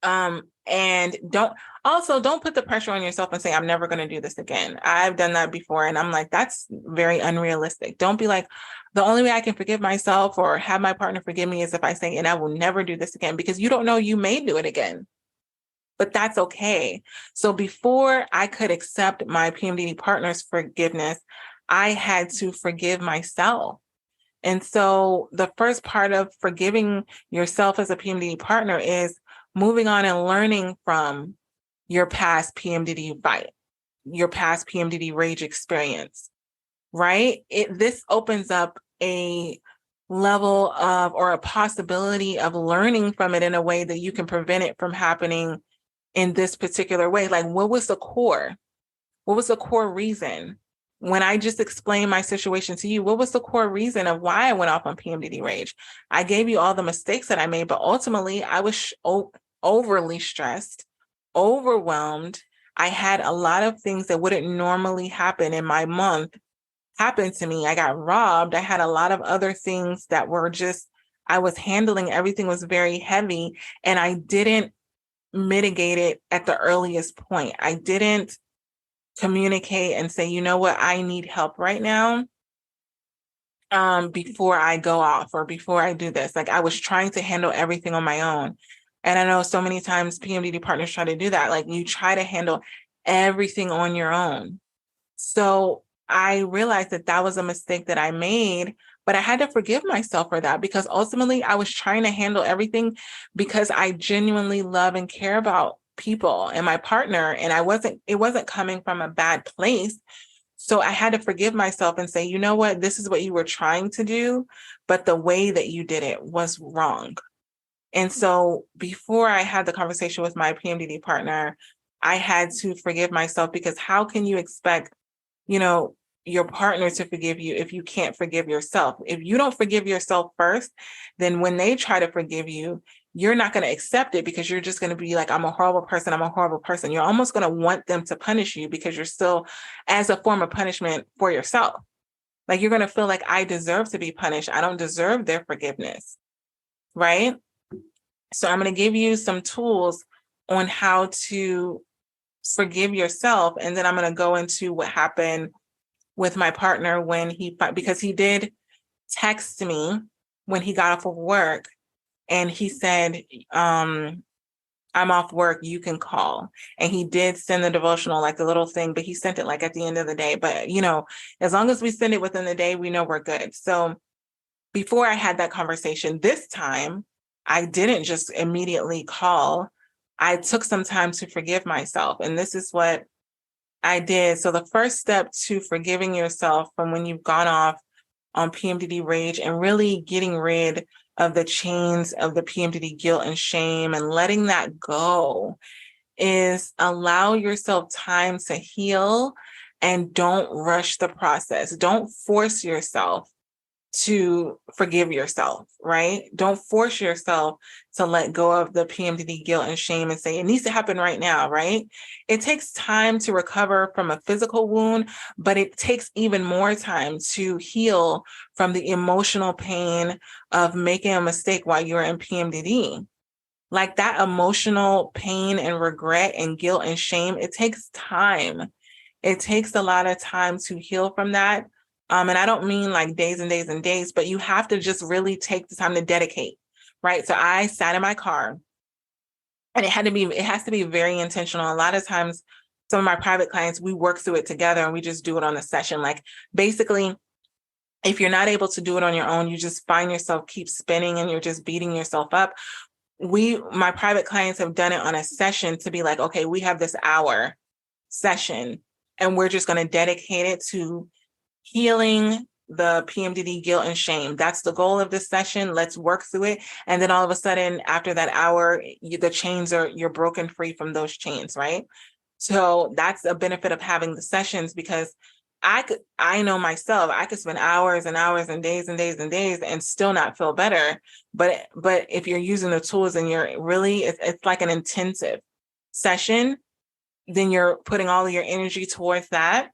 and don't put the pressure on yourself and say, I'm never going to do this again. I've done that before. And I'm like, that's very unrealistic. Don't be like, the only way I can forgive myself or have my partner forgive me is if I say, and I will never do this again, because you don't know, you may do it again, but that's okay. So before I could accept my PMDD partner's forgiveness, I had to forgive myself. And so the first part of forgiving yourself as a PMDD partner is moving on and learning from your past PMDD fight, your past PMDD rage experience, right? This opens up a level of, or a possibility of learning from it in a way that you can prevent it from happening in this particular way. Like, what was the core? What was the core reason? When I just explained my situation to you, what was the core reason of why I went off on PMDD rage? I gave you all the mistakes that I made, but ultimately I was overly stressed, overwhelmed. I had a lot of things that wouldn't normally happen in my month happen to me. I got robbed. I had a lot of other things that were just, I was handling, everything was very heavy, and I didn't mitigate it at the earliest point. I didn't communicate and say, you know what, I need help right now. Before I go off or before I do this. Like, I was trying to handle everything on my own. And I know so many times PMDD partners try to do that. Like, you try to handle everything on your own. So I realized that that was a mistake that I made, but I had to forgive myself for that because ultimately I was trying to handle everything because I genuinely love and care about people and my partner. And it wasn't coming from a bad place. So I had to forgive myself and say, you know what, this is what you were trying to do, but the way that you did it was wrong. And so before I had the conversation with my PMDD partner, I had to forgive myself, because how can you expect, you know, your partner to forgive you if you can't forgive yourself? If you don't forgive yourself first, then when they try to forgive you, you're not going to accept it, because you're just going to be like, I'm a horrible person. I'm a horrible person. You're almost going to want them to punish you, because you're still as a form of punishment for yourself. Like, you're going to feel like, I deserve to be punished. I don't deserve their forgiveness. Right. So I'm going to give you some tools on how to forgive yourself. And then I'm going to go into what happened with my partner because he did text me when he got off of work, and he said, I'm off work, you can call. And he did send the devotional, like the little thing, but he sent it like at the end of the day. But, as long as we send it within the day, we know we're good. So before I had that conversation this time, I didn't just immediately call. I took some time to forgive myself. And this is what I did. So the first step to forgiving yourself from when you've gone off on PMDD rage and really getting rid of the chains of the PMDD guilt and shame and letting that go is allow yourself time to heal, and don't rush the process. Don't force yourself to forgive yourself, right? Don't force yourself to let go of the PMDD guilt and shame and say it needs to happen right now, right? It takes time to recover from a physical wound, but it takes even more time to heal from the emotional pain of making a mistake while you're in PMDD. Like, that emotional pain and regret and guilt and shame, it takes time. It takes a lot of time to heal from that. And I don't mean like days and days and days, but you have to just really take the time to dedicate, right? So I sat in my car, and it has to be very intentional. A lot of times, some of my private clients, we work through it together and we just do it on a session. Like, basically, if you're not able to do it on your own, you just find yourself keep spinning and you're just beating yourself up. My private clients have done it on a session to be like, okay, we have this hour session and we're just going to dedicate it to healing the PMDD guilt and shame. That's the goal of this session. Let's work through it. And then all of a sudden, after that hour, you're broken free from those chains, right? So that's a benefit of having the sessions, because I know myself, I could spend hours and hours and days and days and days and still not feel better. But if you're using the tools and you're really, it's like an intensive session, then you're putting all of your energy towards that.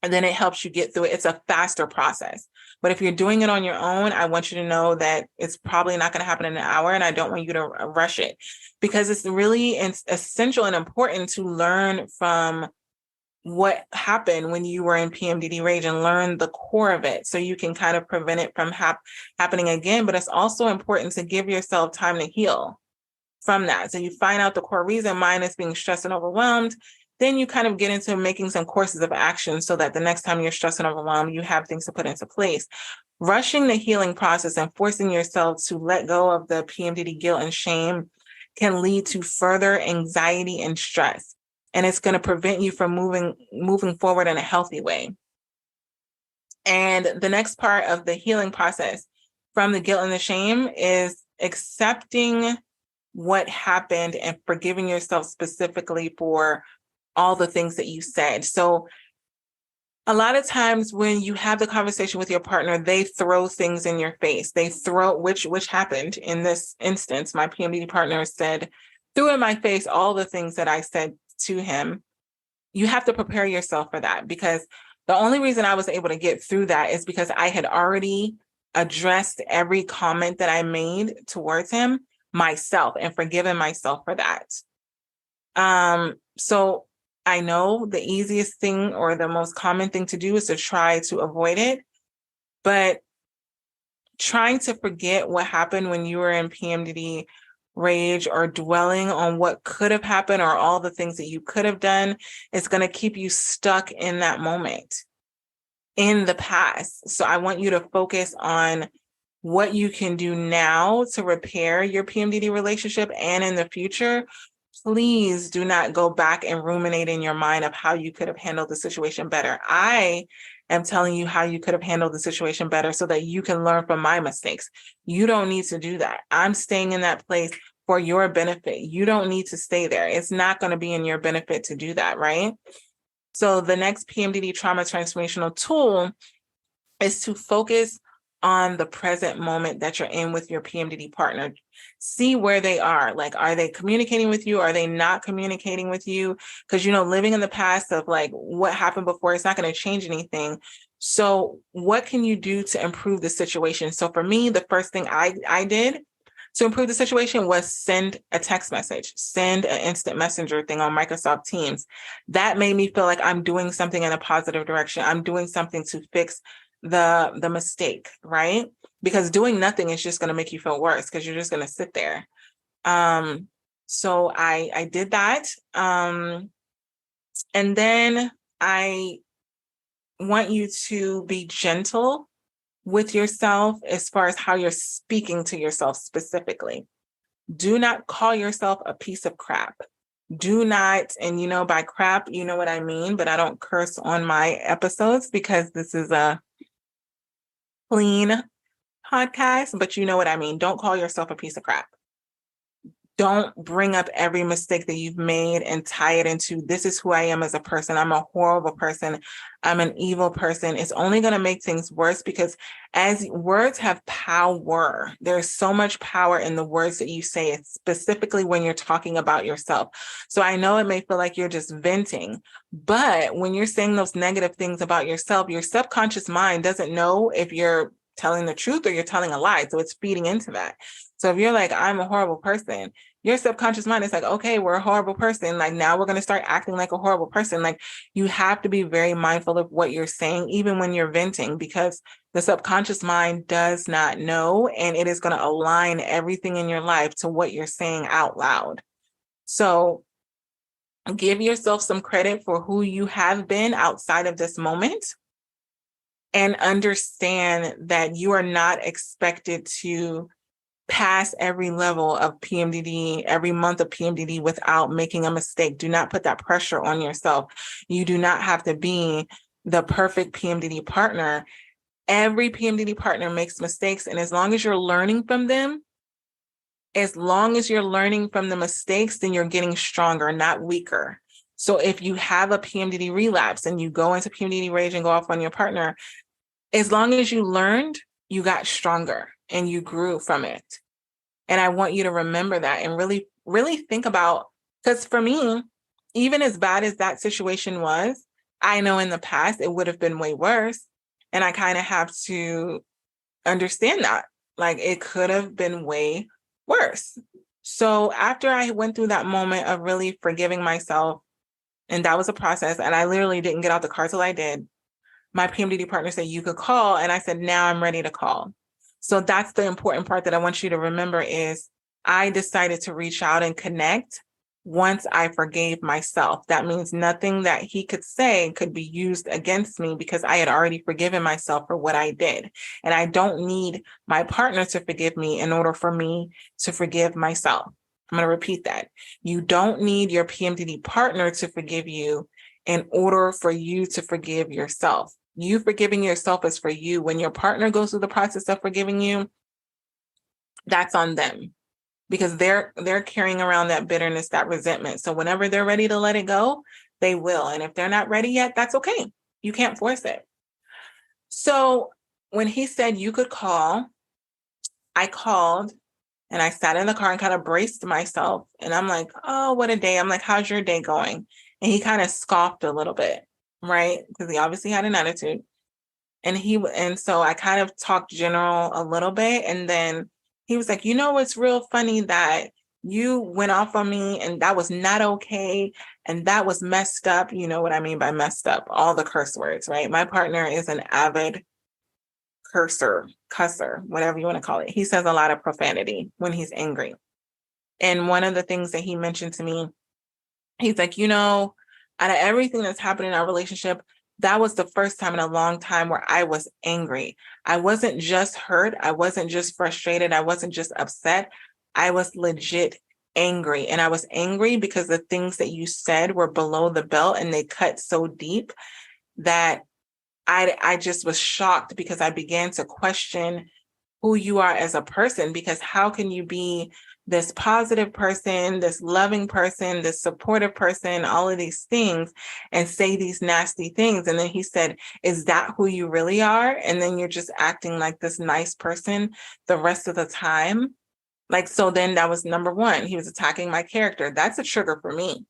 And then it helps you get through it. It's a faster process. But if you're doing it on your own, I want you to know that it's probably not going to happen in an hour. And I don't want you to rush it, because it's really essential and important to learn from what happened when you were in PMDD rage and learn the core of it, so you can kind of prevent it from happening again. But it's also important to give yourself time to heal from that. So you find out the core reason. Mine is being stressed and overwhelmed. Then you kind of get into making some courses of action so that the next time you're stressed and overwhelmed, you have things to put into place. Rushing the healing process and forcing yourself to let go of the PMDD guilt and shame can lead to further anxiety and stress. And it's going to prevent you from moving forward in a healthy way. And the next part of the healing process from the guilt and the shame is accepting what happened and forgiving yourself specifically for all the things that you said. So a lot of times when you have the conversation with your partner, they throw things in your face. They throw, which happened in this instance. My PMDD partner threw in my face all the things that I said to him. You have to prepare yourself for that, because the only reason I was able to get through that is because I had already addressed every comment that I made towards him myself and forgiven myself for that. So I know the easiest thing or the most common thing to do is to try to avoid it, but trying to forget what happened when you were in PMDD rage or dwelling on what could have happened or all the things that you could have done is going to keep you stuck in that moment in the past. So I want you to focus on what you can do now to repair your PMDD relationship and in the future, please do not go back and ruminate in your mind of how you could have handled the situation better. I am telling you how you could have handled the situation better so that you can learn from my mistakes. You don't need to do that. I'm staying in that place for your benefit. You don't need to stay there. It's not going to be in your benefit to do that, right? So the next PMDD trauma transformational tool is to focus on the present moment that you're in with your PMDD partner. See where they are. Like, are they communicating with you? Are they not communicating with you? Because, living in the past of like what happened before, it's not going to change anything. So what can you do to improve the situation? So for me, the first thing I did to improve the situation was send a text message, send an instant messenger thing on Microsoft Teams. That made me feel like I'm doing something in a positive direction. I'm doing something to fix the mistake, right? Because doing nothing is just going to make you feel worse because you're just going to sit there. So I did that. And then I want you to be gentle with yourself as far as how you're speaking to yourself specifically. Do not call yourself a piece of crap. Do not, and by crap, you know what I mean, but I don't curse on my episodes because this is a clean podcast, but you know what I mean. Don't call yourself a piece of crap. Don't bring up every mistake that you've made and tie it into, this is who I am as a person. I'm a horrible person. I'm an evil person. It's only going to make things worse because as words have power, there's so much power in the words that you say, specifically when you're talking about yourself. So I know it may feel like you're just venting, but when you're saying those negative things about yourself, your subconscious mind doesn't know if you're telling the truth or you're telling a lie. So it's feeding into that. So if you're like, I'm a horrible person, your subconscious mind is like, okay, we're a horrible person. Like now we're going to start acting like a horrible person. Like you have to be very mindful of what you're saying, even when you're venting, because the subconscious mind does not know, and it is going to align everything in your life to what you're saying out loud. So give yourself some credit for who you have been outside of this moment. And understand that you are not expected to pass every level of PMDD, every month of PMDD without making a mistake. Do not put that pressure on yourself. You do not have to be the perfect PMDD partner. Every PMDD partner makes mistakes. And as long as you're learning from them, as long as you're learning from the mistakes, then you're getting stronger, not weaker. So if you have a PMDD relapse and you go into PMDD rage and go off on your partner, as long as you learned, you got stronger and you grew from it. And I want you to remember that and really, really think about, because for me, even as bad as that situation was, I know in the past it would have been way worse. And I kind of have to understand that, like it could have been way worse. So after I went through that moment of really forgiving myself, and that was a process, and I literally didn't get out the car till I did, my PMDD partner said, you could call. And I said, now I'm ready to call. So that's the important part that I want you to remember is I decided to reach out and connect once I forgave myself. That means nothing that he could say could be used against me because I had already forgiven myself for what I did. And I don't need my partner to forgive me in order for me to forgive myself. I'm going to repeat that. You don't need your PMDD partner to forgive you in order for you to forgive yourself. You forgiving yourself is for you. When your partner goes through the process of forgiving you, that's on them because they're carrying around that bitterness, that resentment. So whenever they're ready to let it go, they will. And if they're not ready yet, that's okay. You can't force it. So when he said you could call, I called and I sat in the car and kind of braced myself. And I'm like, oh, what a day. I'm like, how's your day going? And he kind of scoffed a little bit. Right? Because he obviously had an attitude. And so I kind of talked general a little bit. And then he was like, it's real funny that you went off on me and that was not okay. And that was messed up. You know what I mean by messed up, all the curse words, right? My partner is an avid cusser, whatever you want to call it. He says a lot of profanity when he's angry. And one of the things that he mentioned to me, he's like, out of everything that's happened in our relationship, that was the first time in a long time where I was angry. I wasn't just hurt. I wasn't just frustrated. I wasn't just upset. I was legit angry. And I was angry because the things that you said were below the belt and they cut so deep that I just was shocked, because I began to question who you are as a person. Because how can you be this positive person, this loving person, this supportive person, all of these things, and say these nasty things? And then he said, is that who you really are? And then you're just acting like this nice person the rest of the time. Like, so then that was number one. He was attacking my character. That's a trigger for me.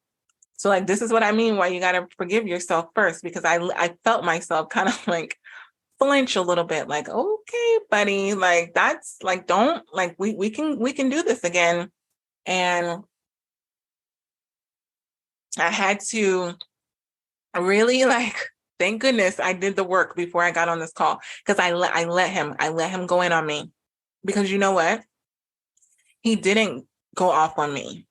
So like, this is what I mean, why you got to forgive yourself first, because I felt myself kind of like flinch a little bit, like, okay, buddy, like, that's like, don't, like, we can do this again. And I had to really, like, thank goodness I did the work before I got on this call, because I let him go in on me. Because you know what? He didn't go off on me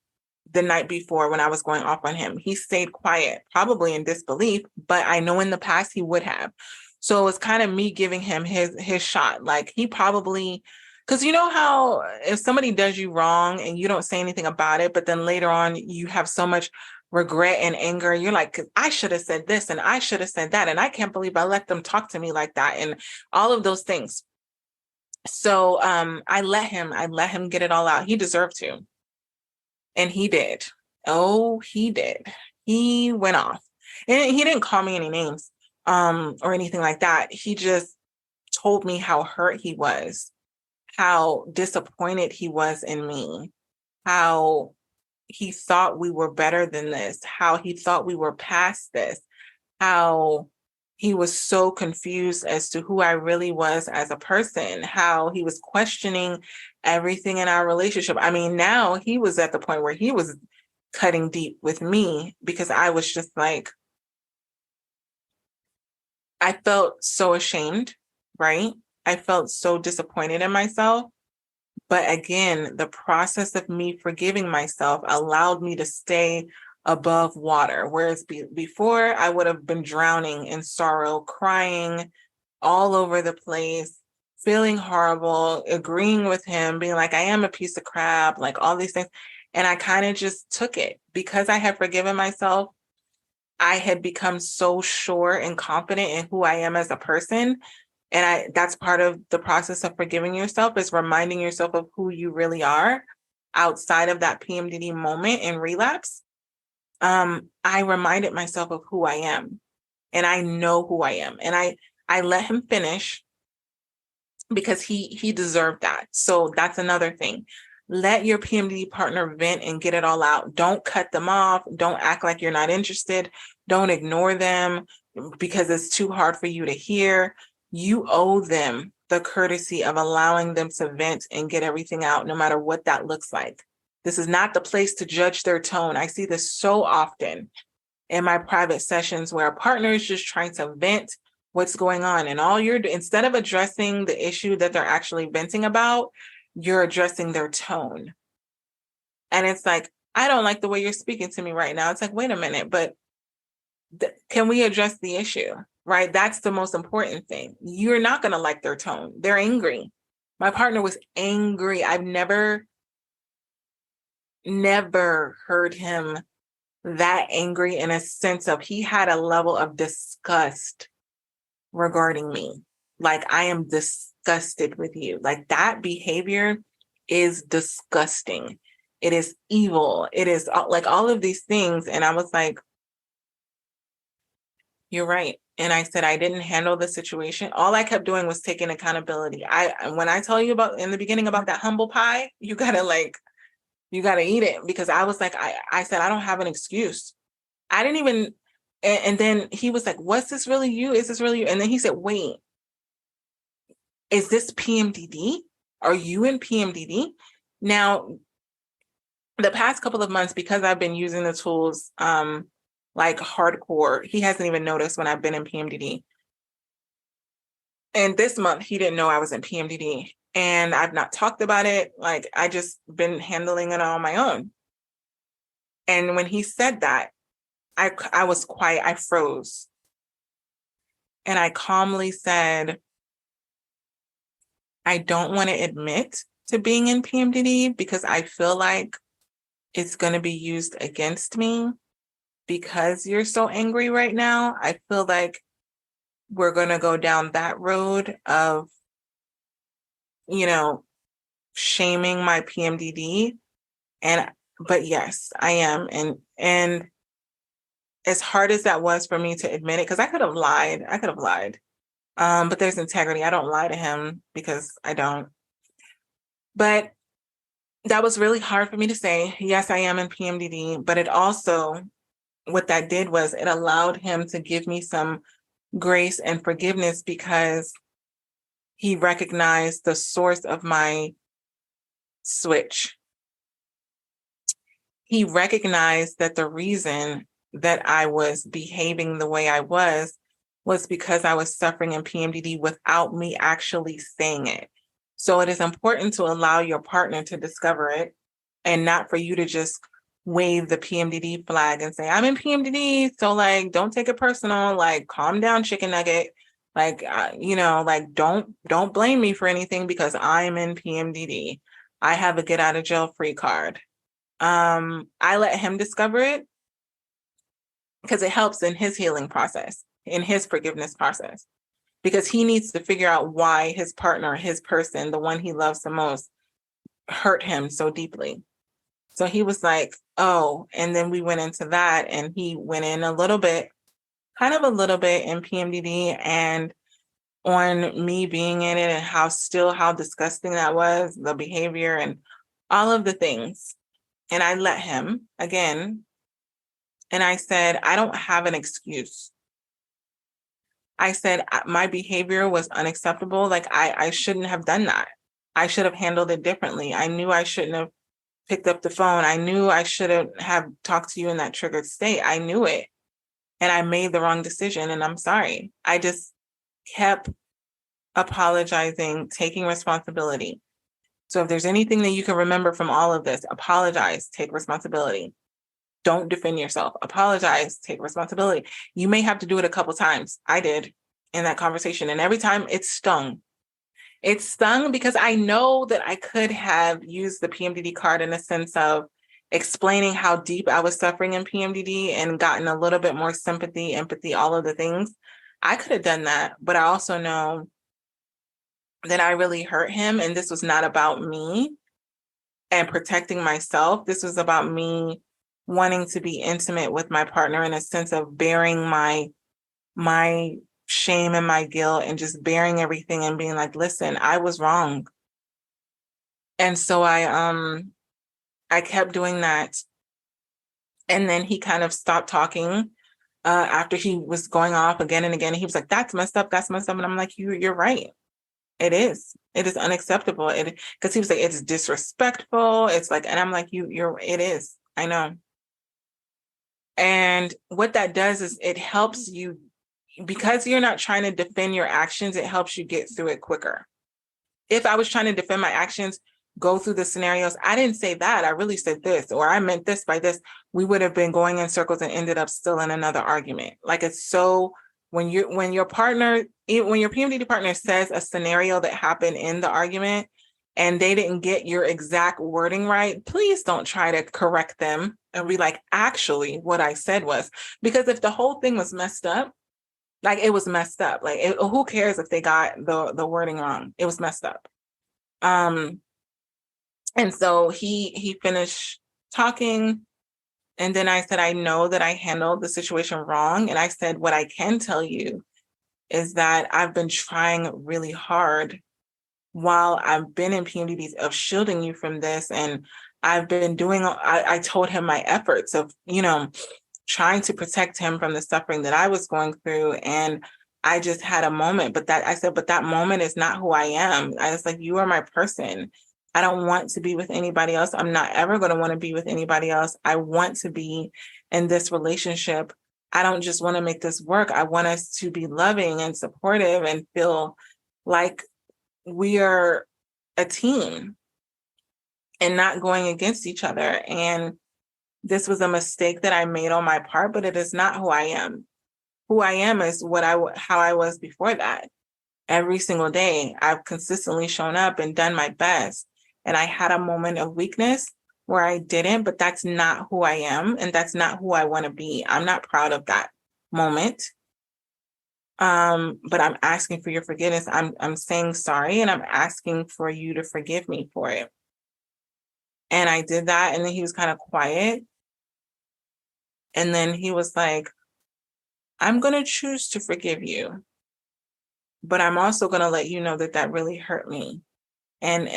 the night before when I was going off on him. He stayed quiet, probably in disbelief, but I know in the past he would have. So it was kind of me giving him his shot. Like, he probably, because you know how if somebody does you wrong and you don't say anything about it, but then later on you have so much regret and anger, you're like, I should have said this and I should have said that, and I can't believe I let them talk to me like that, and all of those things. So I let him get it all out. He deserved to. And he did. Oh, he did. He went off. And he didn't call me any names or anything like that. He just told me how hurt he was, how disappointed he was in me, how he thought we were better than this, how he thought we were past this, how he was so confused as to who I really was as a person, how he was questioning everything in our relationship. I mean, now he was at the point where he was cutting deep with me, because I was just like, I felt so ashamed, right? I felt so disappointed in myself. But again, the process of me forgiving myself allowed me to stay above water. Whereas before, I would have been drowning in sorrow, crying all over the place, feeling horrible, agreeing with him, being like, I am a piece of crap, like all these things. And I kind of just took it. Because I had forgiven myself, I had become so sure and confident in who I am as a person. And that's part of the process of forgiving yourself, is reminding yourself of who you really are outside of that PMDD moment and relapse. I reminded myself of who I am, and I know who I am. And I let him finish, because he deserved that. So that's another thing. Let your PMDD partner vent and get it all out. Don't cut them off. Don't act like you're not interested. Don't ignore them because it's too hard for you to hear. You owe them the courtesy of allowing them to vent and get everything out, no matter what that looks like. This is not the place to judge their tone. I see this so often in my private sessions, where a partner is just trying to vent what's going on. And instead of addressing the issue that they're actually venting about, you're addressing their tone. And it's like, I don't like the way you're speaking to me right now. It's like, wait a minute, but can we address the issue? Right? That's the most important thing. You're not going to like their tone. They're angry. My partner was angry. I've never heard him that angry, in a sense of, he had a level of disgust regarding me. Like, I am disgusted with you. Like, that behavior is disgusting. It is evil. It is like all of these things. And I was like, you're right. And I said, I didn't handle the situation. All I kept doing was taking accountability. When I tell you about in the beginning about that humble pie, you gotta eat it, because I was like, I said, I don't have an excuse. I didn't even, and then he was like, what's this really you? Is this really you? And then he said, wait, is this PMDD? Are you in PMDD? Now, the past couple of months, because I've been using the tools like hardcore, he hasn't even noticed when I've been in PMDD. And this month, he didn't know I was in PMDD. And I've not talked about it. Like, I just been handling it on my own. And when he said that, I was quiet. I froze. And I calmly said, I don't want to admit to being in PMDD, because I feel like it's going to be used against me because you're so angry right now. I feel like we're going to go down that road of, shaming my PMDD. But yes, I am. And as hard as that was for me to admit it, because I could have lied. But there's integrity. I don't lie to him because I don't. But that was really hard for me to say. Yes, I am in PMDD, but it also, what that did was it allowed him to give me some grace and forgiveness because he recognized the source of my switch. He recognized that the reason that I was behaving the way I was because I was suffering in PMDD without me actually saying it. So it is important to allow your partner to discover it and not for you to just wave the PMDD flag and say, I'm in PMDD. So like, don't take it personal, like calm down, chicken nugget. Like, don't blame me for anything because I'm in PMDD. I have a get out of jail free card. I let him discover it because it helps in his healing process, in his forgiveness process, because he needs to figure out why his partner, his person, the one he loves the most, hurt him so deeply. So he was like, oh, and then we went into that and he went in a little bit in PMDD and on me being in it and how disgusting that was, the behavior and all of the things. And I let him again. And I said, I don't have an excuse. I said, my behavior was unacceptable. Like I shouldn't have done that. I should have handled it differently. I knew I shouldn't have picked up the phone. I knew I shouldn't have talked to you in that triggered state. I knew it. And I made the wrong decision. And I'm sorry. I just kept apologizing, taking responsibility. So if there's anything that you can remember from all of this, apologize, take responsibility. Don't defend yourself. Apologize, take responsibility. You may have to do it a couple times. I did in that conversation. And every time it stung. It stung because I know that I could have used the PMDD card in a sense of explaining how deep I was suffering in PMDD and gotten a little bit more sympathy, empathy, all of the things. I could have done that, but I also know that I really hurt him. And this was not about me and protecting myself. This was about me wanting to be intimate with my partner in a sense of bearing my shame and my guilt and just bearing everything and being like, listen, I was wrong. And so I kept doing that. And then he kind of stopped talking after he was going off again and again. He was like, that's messed up. That's messed up. And I'm like, you're right. It is unacceptable. Because he was like, it's disrespectful. It's like, and I'm like, it is. I know. And what that does is it helps you, because you're not trying to defend your actions, it helps you get through it quicker. If I was trying to defend my actions, go through the scenarios, I didn't say that, I really said this, or I meant this by this, we would have been going in circles and ended up still in another argument. Like it's so, when your PMDD partner says a scenario that happened in the argument and they didn't get your exact wording right, please don't try to correct them and be like, actually, what I said was, because if the whole thing was messed up, like it was messed up. Like who cares if they got the wording wrong? It was messed up. And so he finished talking. And then I said, I know that I handled the situation wrong. And I said, what I can tell you is that I've been trying really hard while I've been in PMDD of shielding you from this. And I've been I told him my efforts of, trying to protect him from the suffering that I was going through. And I just had a moment, but that moment is not who I am. I was like, you are my person. I don't want to be with anybody else. I'm not ever going to want to be with anybody else. I want to be in this relationship. I don't just want to make this work. I want us to be loving and supportive and feel like we are a team and not going against each other. And this was a mistake that I made on my part, but it is not who I am. Who I am is how I was before that. Every single day, I've consistently shown up and done my best. And I had a moment of weakness, where I didn't, but that's not who I am. And that's not who I want to be. I'm not proud of that moment. But I'm asking for your forgiveness. I'm saying sorry, and I'm asking for you to forgive me for it. And I did that. And then he was kind of quiet. And then he was like, I'm going to choose to forgive you, but I'm also going to let you know that that really hurt me. And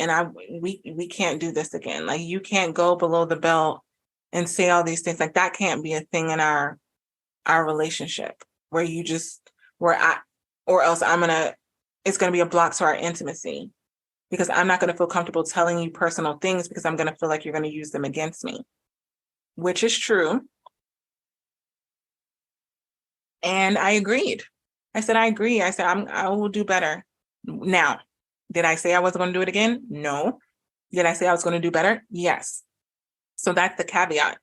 we can't do this again. Like, you can't go below the belt and say all these things. Like, that can't be a thing in our relationship where you just, or else it's going to be a block to our intimacy, because I'm not going to feel comfortable telling you personal things because I'm going to feel like you're going to use them against me, which is true. And I agreed. I said, I agree. I said, I will do better. Now, did I say I wasn't going to do it again? No. Did I say I was going to do better? Yes. So that's the caveat.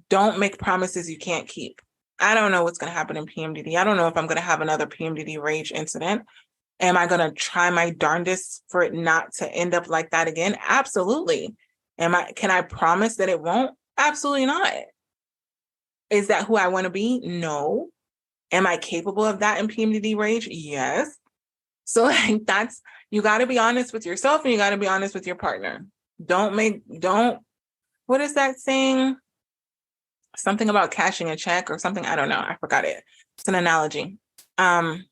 Don't make promises you can't keep. I don't know what's going to happen in PMDD. I don't know if I'm going to have another PMDD rage incident. Am I going to try my darndest for it not to end up like that again? Absolutely. Can I promise that it won't? Absolutely not. Is that who I want to be? No. Am I capable of that in PMDD rage? Yes. So like, you got to be honest with yourself, and you got to be honest with your partner. What is that saying? Something about cashing a check or something. I don't know. I forgot it. It's an analogy. Don't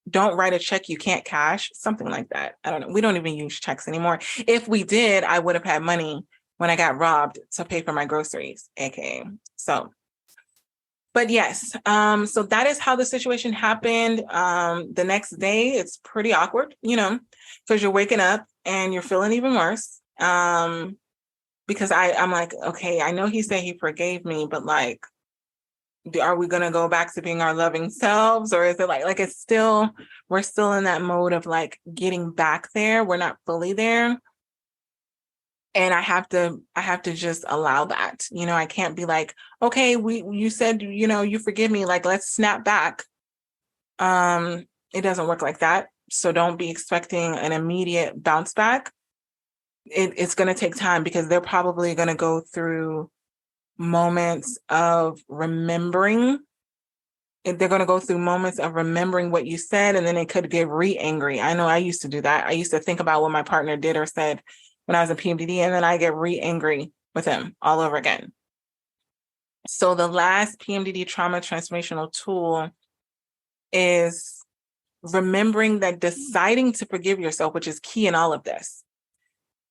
write a check you can't cash. Something like that. I don't know. We don't even use checks anymore. If we did, I would have had money when I got robbed to pay for my groceries, aka. So, but yes. So that is how the situation happened. The next day, it's pretty awkward, because you're waking up and you're feeling even worse. Because I'm like, okay, I know he said he forgave me, but like, are we going to go back to being our loving selves? Or is it like we're still in that mode of like getting back there. We're not fully there. And I have to just allow that. I can't be like, okay, you said, you forgive me. Like, let's snap back. It doesn't work like that. So don't be expecting an immediate bounce back. It's going to take time, because they're probably going to go through moments of remembering. They're going to go through moments of remembering what you said, and then they could get re-angry. I know I used to do that. I used to think about what my partner did or said when I was in PMDD, and then I get re-angry with him all over again. So the last PMDD trauma transformational tool is remembering that deciding to forgive yourself, which is key in all of this.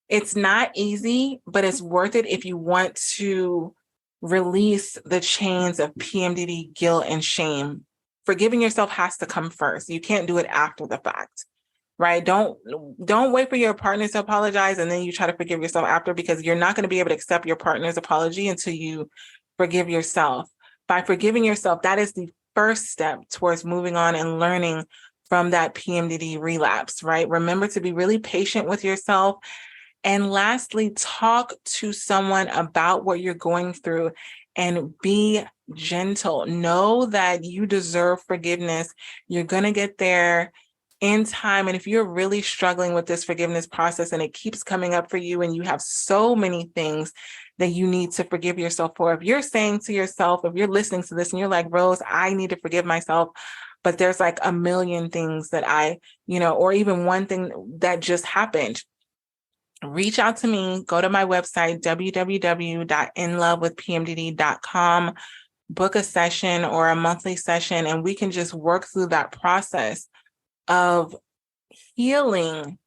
It's not easy, but it's worth it if you want to release the chains of PMDD, guilt, and shame. Forgiving yourself has to come first. You can't do it after the fact, right? Don't wait for your partner to apologize and then you try to forgive yourself after, because you're not going to be able to accept your partner's apology until you forgive yourself. By forgiving yourself, that is the first step towards moving on and learning from that PMDD relapse, right? Remember to be really patient with yourself. And lastly, talk to someone about what you're going through and be gentle. Know that you deserve forgiveness. You're going to get there in time. And if you're really struggling with this forgiveness process and it keeps coming up for you and you have so many things that you need to forgive yourself for, if you're saying to yourself, if you're listening to this and you're like, Rose, I need to forgive myself, but there's like a million things that or even one thing that just happened, reach out to me. Go to my website, www.inlovewithpmdd.com, book a session or a monthly session, and we can just work through that process of healing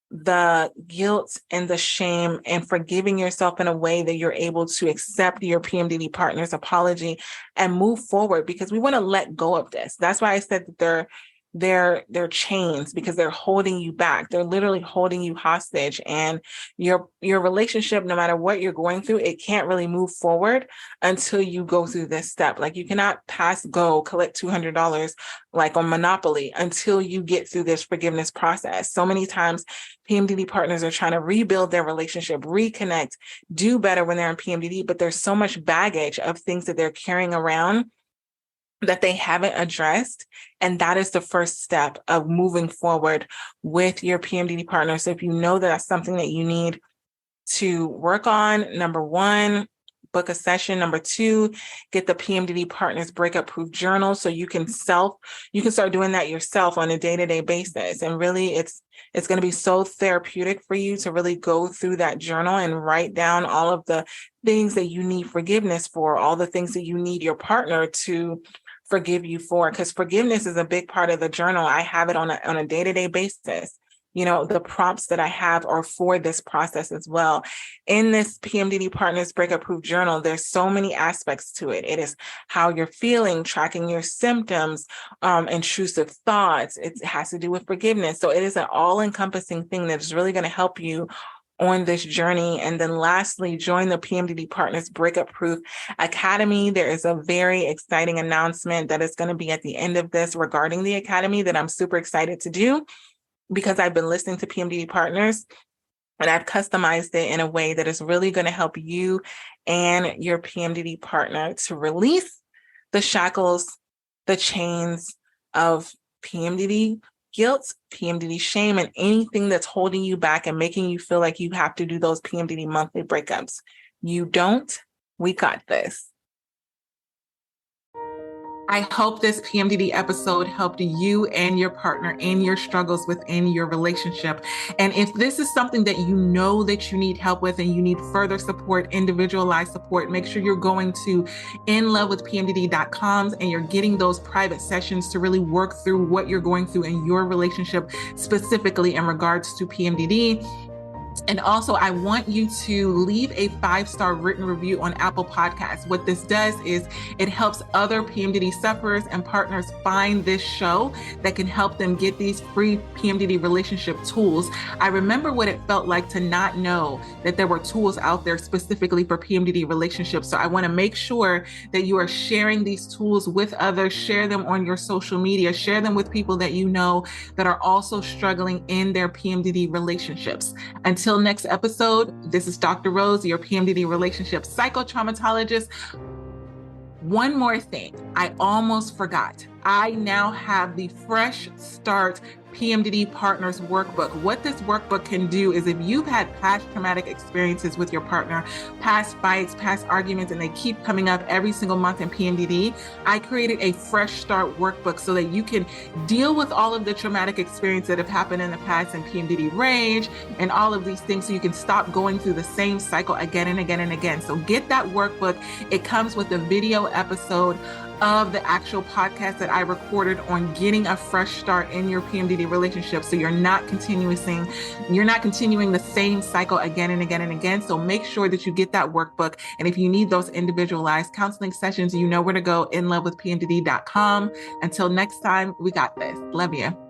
the guilt and the shame and forgiving yourself in a way that you're able to accept your PMDD partner's apology and move forward, because we want to let go of this. That's why I said that they're chains, because they're holding you back. They're literally holding you hostage, and your relationship, no matter what you're going through, it can't really move forward until you go through this step. Like, you cannot pass go, collect $200 like on Monopoly until you get through this forgiveness process. So many times PMDD partners are trying to rebuild their relationship, reconnect, do better when they're in PMDD, but there's so much baggage of things that they're carrying around that they haven't addressed. And that is the first step of moving forward with your PMDD partner. So if you know that that's something that you need to work on. Number one, book a session. Number two, get the PMDD Partners Breakup Proof Journal so you can start doing that yourself on a day-to-day basis. And really it's going to be so therapeutic for you to really go through that journal and write down all of the things that you need forgiveness for, all the things that you need your partner to forgive you for, because forgiveness is a big part of the journal. I have it on a day-to-day basis. The prompts that I have are for this process as well. In this PMDD Partners Breakup Proof Journal, there's so many aspects to it. It is how you're feeling, tracking your symptoms, intrusive thoughts. It has to do with forgiveness. So it is an all-encompassing thing that's really going to help you on this journey. And then lastly, join the PMDD Partners Breakup Proof Academy. There is a very exciting announcement that is going to be at the end of this regarding the Academy that I'm super excited to do, because I've been listening to PMDD Partners and I've customized it in a way that is really going to help you and your PMDD partner to release the shackles, the chains of PMDD guilt, PMDD shame, and anything that's holding you back and making you feel like you have to do those PMDD monthly breakups. You don't. We got this. I hope this PMDD episode helped you and your partner in your struggles within your relationship. And if this is something that you know that you need help with and you need further support, individualized support, make sure you're going to inlovewithpmdd.com and you're getting those private sessions to really work through what you're going through in your relationship, specifically in regards to PMDD. And also, I want you to leave a 5-star written review on Apple Podcasts. What this does is it helps other PMDD sufferers and partners find this show that can help them get these free PMDD relationship tools. I remember what it felt like to not know that there were tools out there specifically for PMDD relationships. So I want to make sure that you are sharing these tools with others, share them on your social media, share them with people that you know that are also struggling in their PMDD relationships. Until next episode, this is Dr. Rose, your PMDD relationship psychotraumatologist. One more thing, I almost forgot. I now have the Fresh Start PMDD Partners Workbook. What this workbook can do is if you've had past traumatic experiences with your partner, past fights, past arguments, and they keep coming up every single month in PMDD, I created a Fresh Start Workbook so that you can deal with all of the traumatic experiences that have happened in the past in PMDD rage and all of these things so you can stop going through the same cycle again and again and again. So get that workbook. It comes with a video episode of the actual podcast that I recorded on getting a fresh start in your PMDD relationship. So you're not continuing the same cycle again and again and again. So make sure that you get that workbook. And if you need those individualized counseling sessions, you know where to go, inlovewithpmdd.com. Until next time, we got this. Love you.